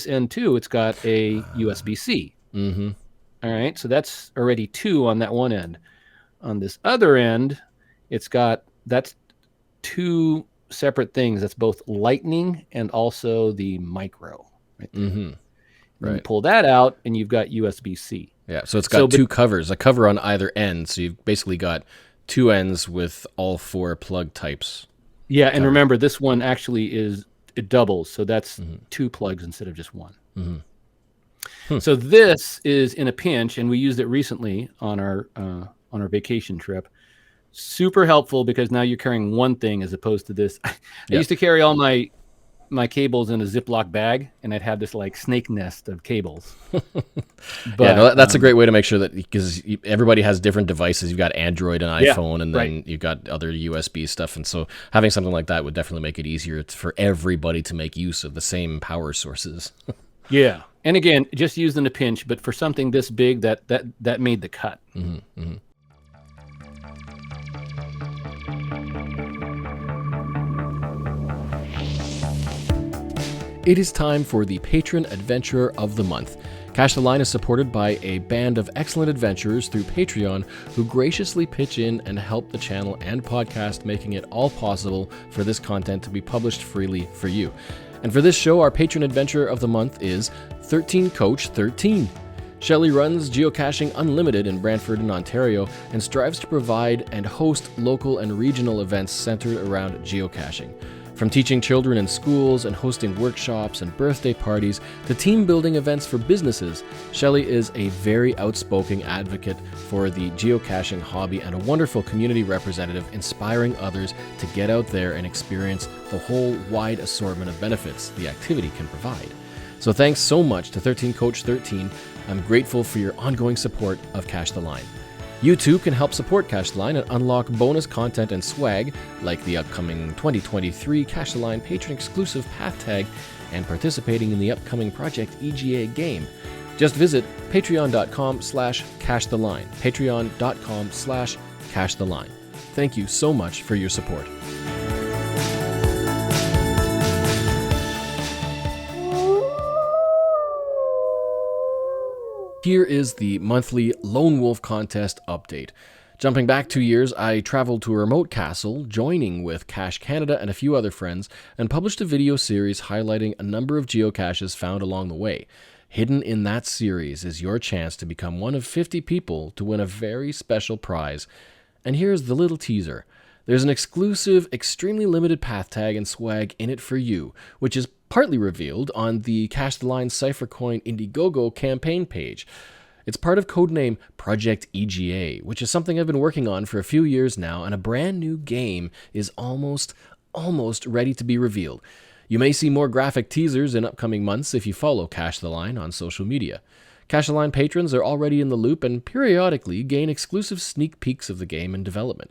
end too, it's got a USB-C. All right, so that's already 2 on that one end. On this other end, that's 2 separate things. That's both lightning and also the micro. Right there. Right. You pull that out, and you've got USB-C. Yeah, so it's got 2 covers, a cover on either end. So you've basically got 2 ends with all 4 plug types. Yeah, and remember, this one actually it doubles, so that's 2 plugs instead of just 1. So this is in a pinch, and we used it recently on our vacation trip. Super helpful, because now you're carrying one thing as opposed to this. I used to carry all my cables in a Ziploc bag, and I'd have this like snake nest of cables. But that's a great way to make sure that, because everybody has different devices. You've got Android and iPhone, and then you've got other USB stuff. And so having something like that would definitely make it easier for everybody to make use of the same power sources. Yeah. And again, just used in a pinch, but for something this big, that made the cut. It is time for the Patron Adventurer of the Month. Cache the Line is supported by a band of excellent adventurers through Patreon who graciously pitch in and help the channel and podcast, making it all possible for this content to be published freely for you. And for this show, our Patron Adventurer of the Month is 13 Coach 13. Shelley runs Geocaching Unlimited in Brantford in Ontario and strives to provide and host local and regional events centered around geocaching. From teaching children in schools and hosting workshops and birthday parties to team-building events for businesses, Shelley is a very outspoken advocate for the geocaching hobby and a wonderful community representative, inspiring others to get out there and experience the whole wide assortment of benefits the activity can provide. So thanks so much to 13 Coach 13. I'm grateful for your ongoing support of Cache the Line. You too can help support Cache the Line and unlock bonus content and swag like the upcoming 2023 Cache the Line patron exclusive path tag and participating in the upcoming Project EGA game. Just visit patreon.com/cachetheline. Patreon.com/cachetheline. Thank you so much for your support. Here is the monthly Lone Wolf Contest update. Jumping back 2 years, I traveled to a remote castle, joining with Cache Canada and a few other friends, and published a video series highlighting a number of geocaches found along the way. Hidden in that series is your chance to become one of 50 people to win a very special prize. And here's the little teaser. There's an exclusive, extremely limited path tag and swag in it for you, which is partly revealed on the Cache the Line Cyphercoin Indiegogo campaign page. It's part of codename Project EGA, which is something I've been working on for a few years now, and a brand new game is almost ready to be revealed. You may see more graphic teasers in upcoming months if you follow Cache the Line on social media. Cache the Line patrons are already in the loop and periodically gain exclusive sneak peeks of the game in development.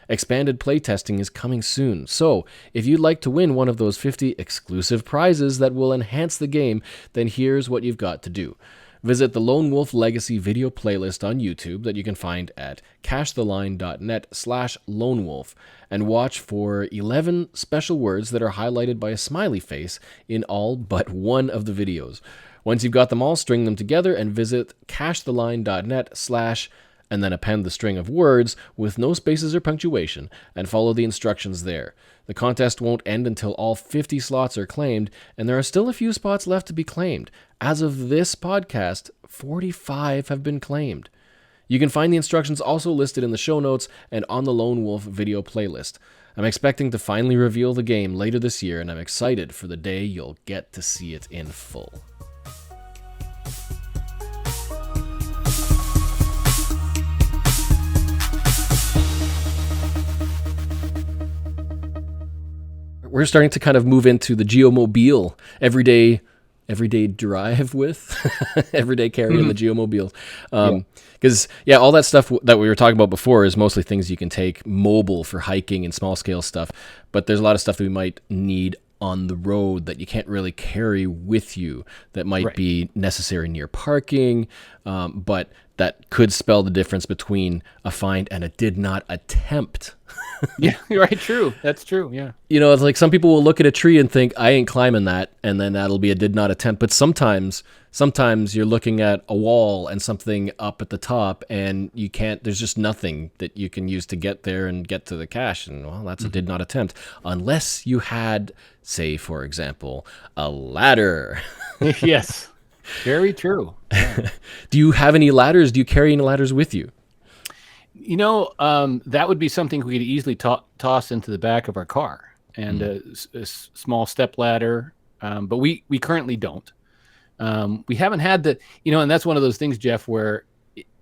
Expanded playtesting is coming soon, so if you'd like to win one of those 50 exclusive prizes that will enhance the game, then here's what you've got to do. Visit the Lone Wolf Legacy video playlist on YouTube that you can find at cachetheline.net/lonewolf and watch for 11 special words that are highlighted by a smiley face in all but one of the videos. Once you've got them all, string them together and visit cachetheline.net/ and then append the string of words with no spaces or punctuation and follow the instructions there. The contest won't end until all 50 slots are claimed, and there are still a few spots left to be claimed. As of this podcast, 45 have been claimed. You can find the instructions also listed in the show notes and on the Lone Wolf video playlist. I'm expecting to finally reveal the game later this year, and I'm excited for the day you'll get to see it in full. We're starting to kind of move into the Geomobile everyday drive with, everyday carry in the Geomobile. Because, all that stuff that we were talking about before is mostly things you can take mobile for hiking and small scale stuff. But there's a lot of stuff that we might need on the road that you can't really carry with you that might be necessary near parking, but that could spell the difference between a find and a did not attempt. Yeah, right. True. That's true. Yeah. It's like some people will look at a tree and think, I ain't climbing that. And then that'll be a did not attempt. But sometimes you're looking at a wall and something up at the top and you can't, there's just nothing that you can use to get there and get to the cache. And well, that's a did not attempt. Unless you had, say, for example, a ladder. Yes. Very true. Yeah. Do you have any ladders? Do you carry any ladders with you? That would be something we could easily toss into the back of our car, and a small step ladder. But we currently don't. We haven't had the, and that's one of those things, Geoff, where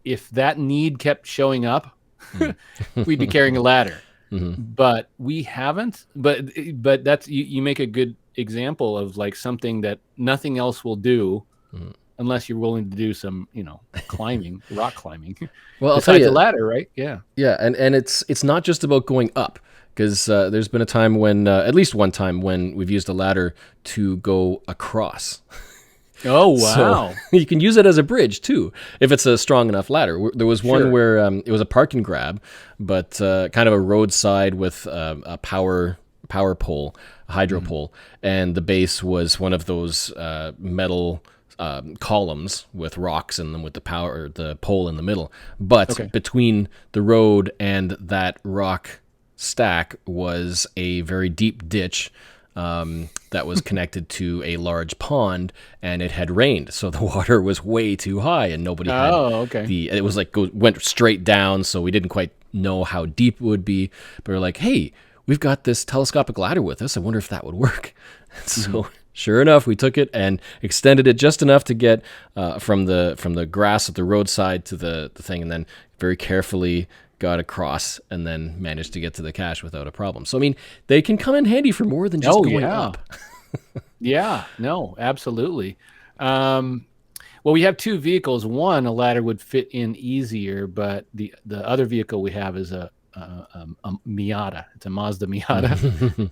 if that need kept showing up, we'd be carrying a ladder. But we haven't. But that's you make a good example of like something that nothing else will do. Unless you're willing to do some, climbing, rock climbing. Well, I'll tell you, the ladder, right? Yeah. Yeah, and it's not just about going up, because there's been a time when, at least one time, when we've used a ladder to go across. Oh, wow. So you can use it as a bridge, too, if it's a strong enough ladder. There was one where it was a park and grab, but kind of a roadside with a power power pole, a hydro pole, and the base was one of those metal columns with rocks in them with the pole in the middle. But between the road and that rock stack was a very deep ditch that was connected to a large pond, and it had rained, so the water was way too high, and nobody had it was like went straight down, so we didn't quite know how deep it would be, but we're like, hey, we've got this telescopic ladder with us, I wonder if that would work. So sure enough, we took it and extended it just enough to get from the grass at the roadside to the thing, and then very carefully got across and then managed to get to the cache without a problem. So, I mean, they can come in handy for more than just going up. Yeah, no, absolutely. Well, we have two vehicles. One, a ladder would fit in easier, but the other vehicle we have is a Miata. It's a Mazda Miata.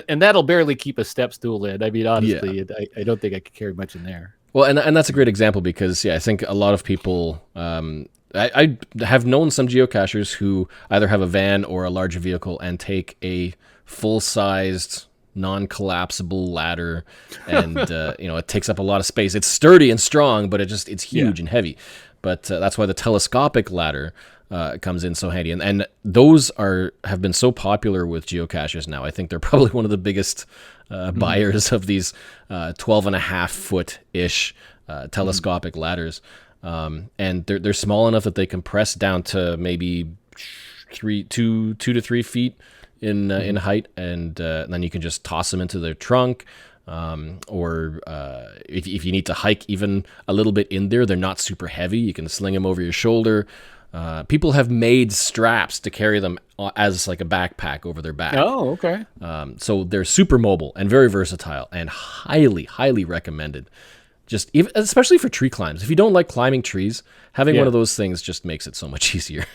and that'll barely keep a step stool in. I mean, honestly, I don't think I could carry much in there. Well, and that's a great example because, I think a lot of people... I have known some geocachers who either have a van or a larger vehicle and take a full-sized, non-collapsible ladder, and it takes up a lot of space. It's sturdy and strong, but it's huge and heavy. But that's why the telescopic ladder comes in so handy, and those have been so popular with geocachers now. I think they're probably one of the biggest buyers of these 12.5-foot-ish telescopic ladders. And they're small enough that they compress down to maybe 2 to 3 feet in height, and then you can just toss them into their trunk, or if you need to hike even a little bit in there, they're not super heavy. You can sling them over your shoulder. People have made straps to carry them as like a backpack over their back. Oh, okay. So they're super mobile and very versatile, and highly, highly recommended. Especially for tree climbs. If you don't like climbing trees, having one of those things just makes it so much easier.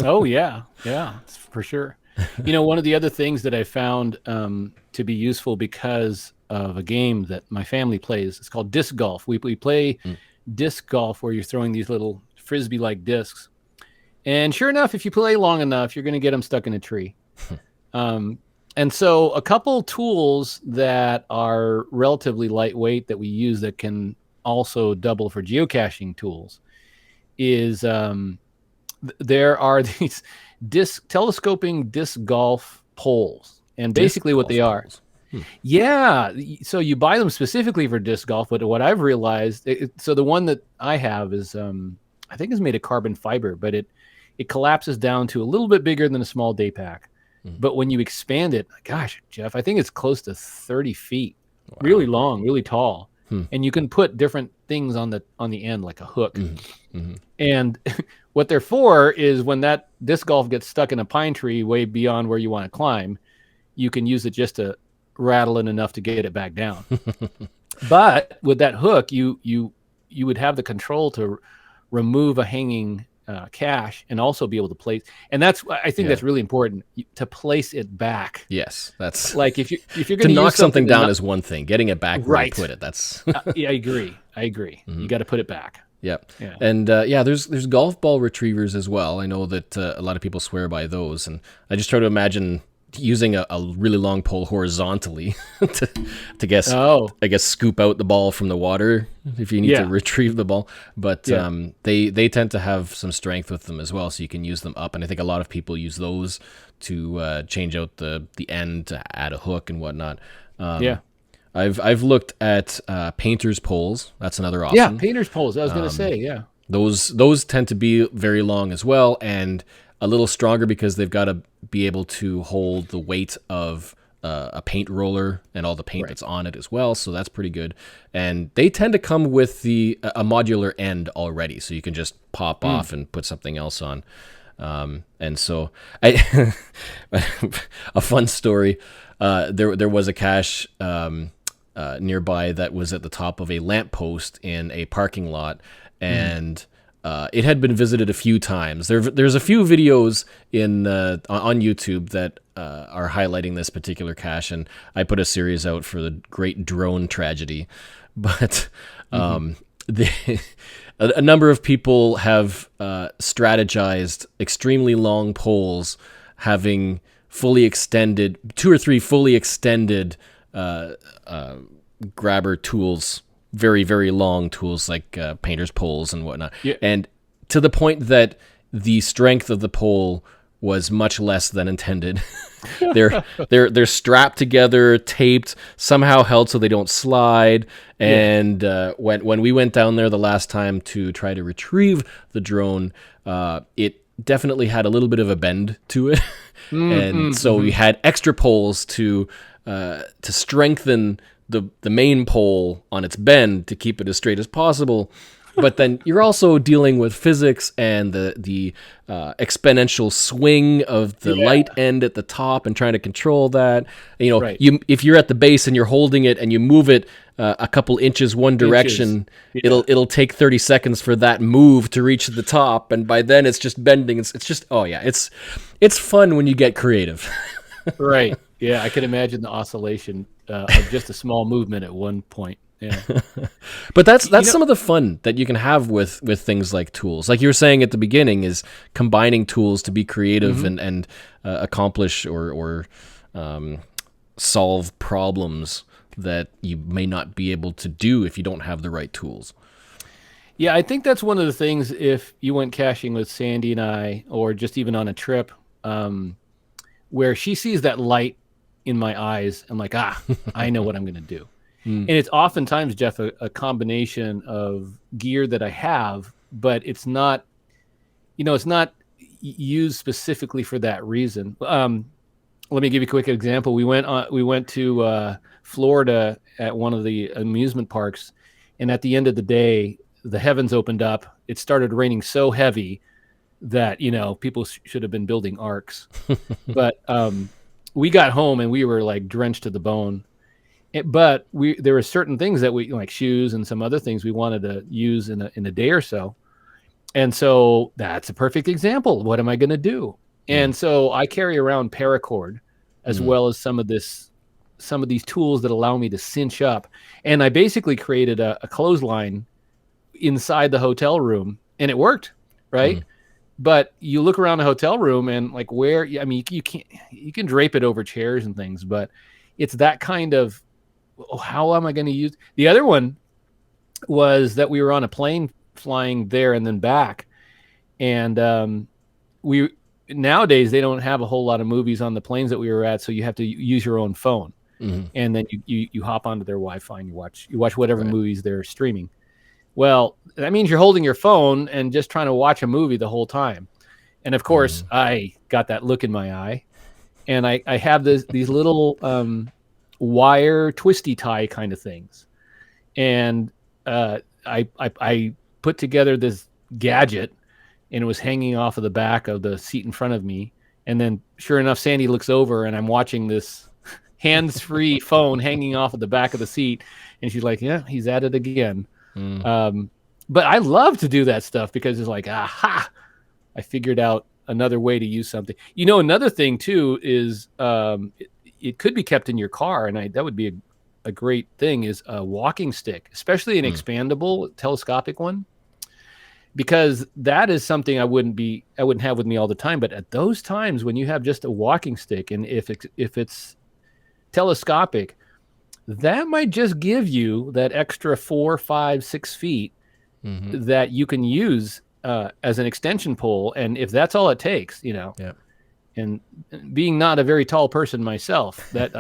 Oh, yeah, for sure. One of the other things that I found to be useful because of a game that my family plays, it's called disc golf. We play disc golf where you're throwing these little frisbee-like discs. And sure enough, if you play long enough, you're going to get them stuck in a tree. And so a couple tools that are relatively lightweight that we use that can also double for geocaching tools is there are these telescoping disc golf poles. And basically what they are. Yeah. So you buy them specifically for disc golf, but what I've realized, so the one that I have is, I think is made of carbon fiber, but it collapses down to a little bit bigger than a small day pack. But when you expand it, gosh, Geoff, I think it's close to 30 feet, really long, really tall. And you can put different things on the end, like a hook. And what they're for is when that disc golf gets stuck in a pine tree way beyond where you want to climb, you can use it just to rattle it enough to get it back down. But with that hook, you would have the control to remove a hanging cache and also be able to place, and I think that's really important to place it back. Yes, that's like if you're going to knock something down is one thing. Getting it back where you put it, that's I agree. You got to put it back. Yep. Yeah. And there's golf ball retrievers as well. I know that a lot of people swear by those, and I just try to imagine using a really long pole horizontally to guess, I guess, scoop out the ball from the water if you need to retrieve the ball. But they tend to have some strength with them as well, so you can use them up. And I think a lot of people use those to change out the end to add a hook and whatnot. I've looked at painter's poles. That's another option. Yeah, painter's poles. I was going to say, those tend to be very long as well, and a little stronger because they've got to be able to hold the weight of a paint roller and all the paint that's on it as well. So that's pretty good. And they tend to come with a modular end already, so you can just pop off and put something else on. And so a fun story. There was a cache nearby that was at the top of a lamppost in a parking lot, and it had been visited a few times. There's a few videos on YouTube that are highlighting this particular cache, and I put a series out for the Great Drone Tragedy. But a number of people have strategized extremely long poles having fully extended, 2 or 3 fully extended grabber tools, very, very long tools like painter's poles and whatnot. Yeah. And to the point that the strength of the pole was much less than intended. they're strapped together, taped, somehow held so they don't slide. And when we went down there the last time to try to retrieve the drone, it definitely had a little bit of a bend to it. So we had extra poles to strengthen the main pole on its bend to keep it as straight as possible. But then you're also dealing with physics and the exponential swing of the light end at the top and trying to control that. You know, if you're at the base and you're holding it and you move it a couple inches one direction, it'll take 30 seconds for that move to reach the top, and by then it's just bending. It's just it's fun when you get creative. Right. Yeah, I can imagine the oscillation of just a small movement at one point. Yeah. But that's some of the fun that you can have with things like tools. Like you were saying at the beginning, is combining tools to be creative and accomplish or solve problems that you may not be able to do if you don't have the right tools. Yeah, I think that's one of the things, if you went caching with Sandy and I, or just even on a trip, where she sees that light in my eyes, I'm like, I know what I'm going to do. And it's oftentimes, Geoff, a combination of gear that I have, but it's not used specifically for that reason. Let me give you a quick example. We went to Florida at one of the amusement parks, and at the end of the day, the heavens opened up. It started raining so heavy that, people should have been building arks. But we got home and we were like drenched to the bone. But there were certain things that we, like shoes and some other things, we wanted to use in a day or so. And so that's a perfect example. What am I going to do? And so I carry around paracord as well as some of these tools that allow me to cinch up. And I basically created a clothesline inside the hotel room, and it worked, right? But you look around the hotel room and like you can drape it over chairs and things, but it's that kind of, how am I going to use? The other one was that we were on a plane flying there and then back. And nowadays they don't have a whole lot of movies on the planes that we were at. So you have to use your own phone. And then you hop onto their Wi-Fi and you watch whatever movies they're streaming. Well, that means you're holding your phone and just trying to watch a movie the whole time. And of course I got that look in my eye, and I have these little, wire twisty tie kind of things, and I put together this gadget, and it was hanging off of the back of the seat in front of me. And then sure enough, Sandy looks over and I'm watching this hands-free phone hanging off of the back of the seat, and she's like, yeah, he's at it again. But I love to do that stuff because it's like, aha, I figured out another way to use something. Another thing too is it could be kept in your car, and that would be a great thing, is a walking stick, especially an expandable telescopic one, because that is something I wouldn't have with me all the time. But at those times when you have just a walking stick, and if it's telescopic, that might just give you that extra 4, 5, 6 feet that you can use as an extension pole. And if that's all it takes, and being not a very tall person myself, that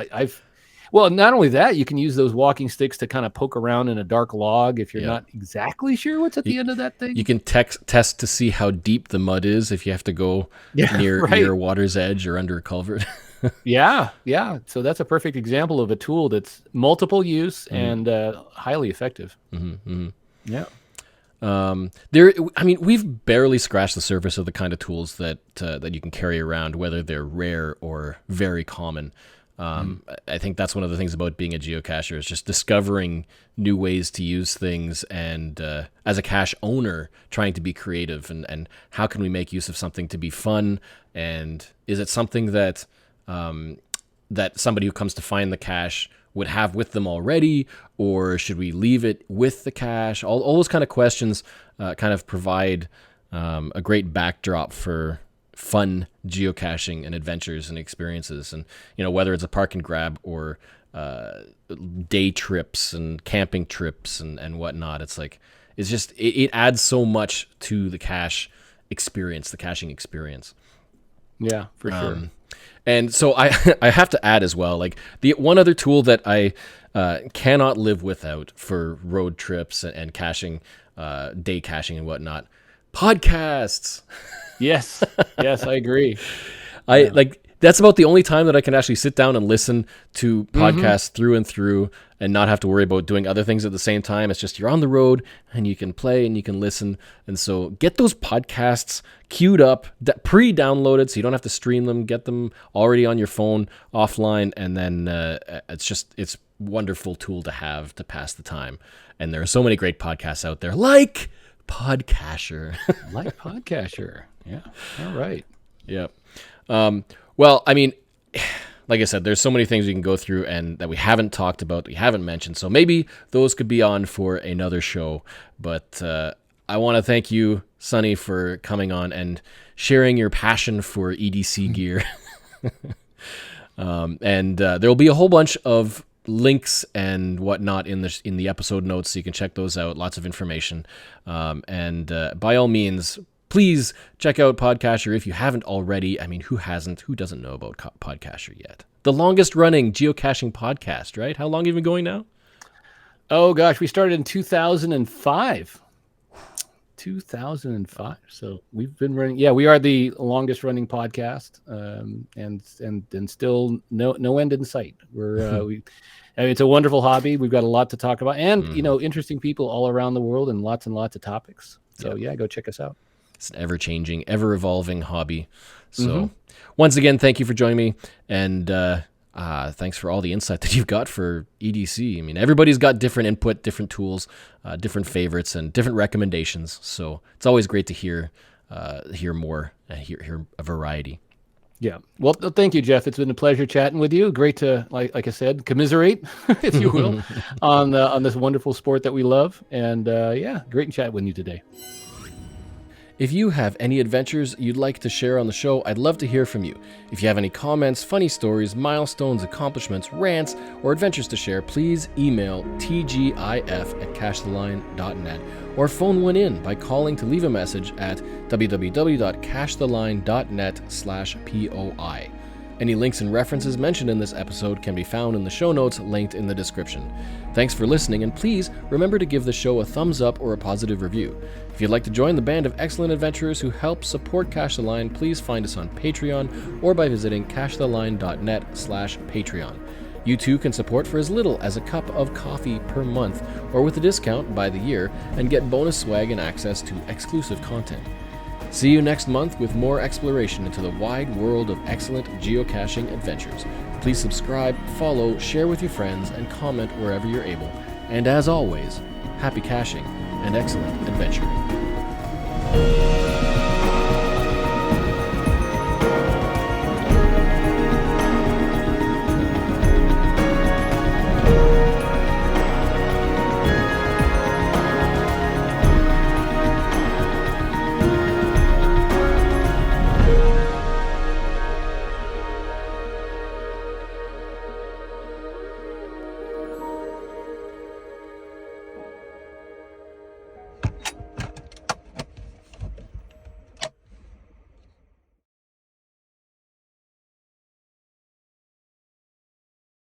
not only that, you can use those walking sticks to kind of poke around in a dark log if you're not exactly sure what's at the end of that thing. You can test to see how deep the mud is if you have to go near water's edge or under a culvert. Yeah. So that's a perfect example of a tool that's multiple use and highly effective. Yeah. We've barely scratched the surface of the kind of tools that you can carry around, whether they're rare or very common. I think that's one of the things about being a geocacher, is just discovering new ways to use things, and as a cache owner, trying to be creative and how can we make use of something to be fun, and is it something that that somebody who comes to find the cache would have with them already, or should we leave it with the cache? All those kind of questions kind of provide a great backdrop for fun geocaching and adventures and experiences. And, whether it's a park and grab or day trips and camping trips and whatnot, it adds so much to the caching experience. Yeah, for sure. And so I have to add as well, like the one other tool that I cannot live without for road trips and caching, day caching and whatnot, podcasts. Yes, I agree. That's about the only time that I can actually sit down and listen to podcasts through and through and not have to worry about doing other things at the same time. It's just you're on the road and you can play and you can listen. And so get those podcasts queued up, pre-downloaded, so you don't have to stream them. Get them already on your phone offline. And then it's wonderful tool to have to pass the time. And there are so many great podcasts out there, like Podcacher. Yeah. All right. Yeah. Well, I mean, like I said, there's so many things we can go through and that we haven't talked about, that we haven't mentioned. So maybe those could be on for another show. But I want to thank you, Sonny, for coming on and sharing your passion for EDC gear. And there will be a whole bunch of links and whatnot in the episode notes, so you can check those out. Lots of information. And by all means, please check out Podcacher if you haven't already. I mean, who hasn't? Who doesn't know about Podcacher yet? The longest running geocaching podcast, right? How long have you been going now? Oh, gosh. We started in 2005. 2005. So we've been running. Yeah, we are the longest running podcast, and still no end in sight. It's a wonderful hobby. We've got a lot to talk about, and interesting people all around the world, and lots of topics. So yeah, go check us out. It's an ever-changing, ever-evolving hobby. So once again, thank you for joining me, and thanks for all the insight that you've got for EDC. I mean, everybody's got different input, different tools, different favorites, and different recommendations. So it's always great to hear more, hear a variety. Yeah. Well, thank you, Geoff. It's been a pleasure chatting with you. Great to, like I said, commiserate, if you will, on this wonderful sport that we love. And great chat with you today. If you have any adventures you'd like to share on the show, I'd love to hear from you. If you have any comments, funny stories, milestones, accomplishments, rants, or adventures to share, please email tgif@cachetheline.net or phone one in by calling to leave a message at www.cachetheline.net/POI. Any links and references mentioned in this episode can be found in the show notes linked in the description. Thanks for listening, and please remember to give the show a thumbs up or a positive review. If you'd like to join the band of excellent adventurers who help support Cache the Line, please find us on Patreon or by visiting cachetheline.net/Patreon. You too can support for as little as a cup of coffee per month, or with a discount by the year, and get bonus swag and access to exclusive content. See you next month with more exploration into the wide world of excellent geocaching adventures. Please subscribe, follow, share with your friends, and comment wherever you're able. And as always, happy caching and excellent adventuring.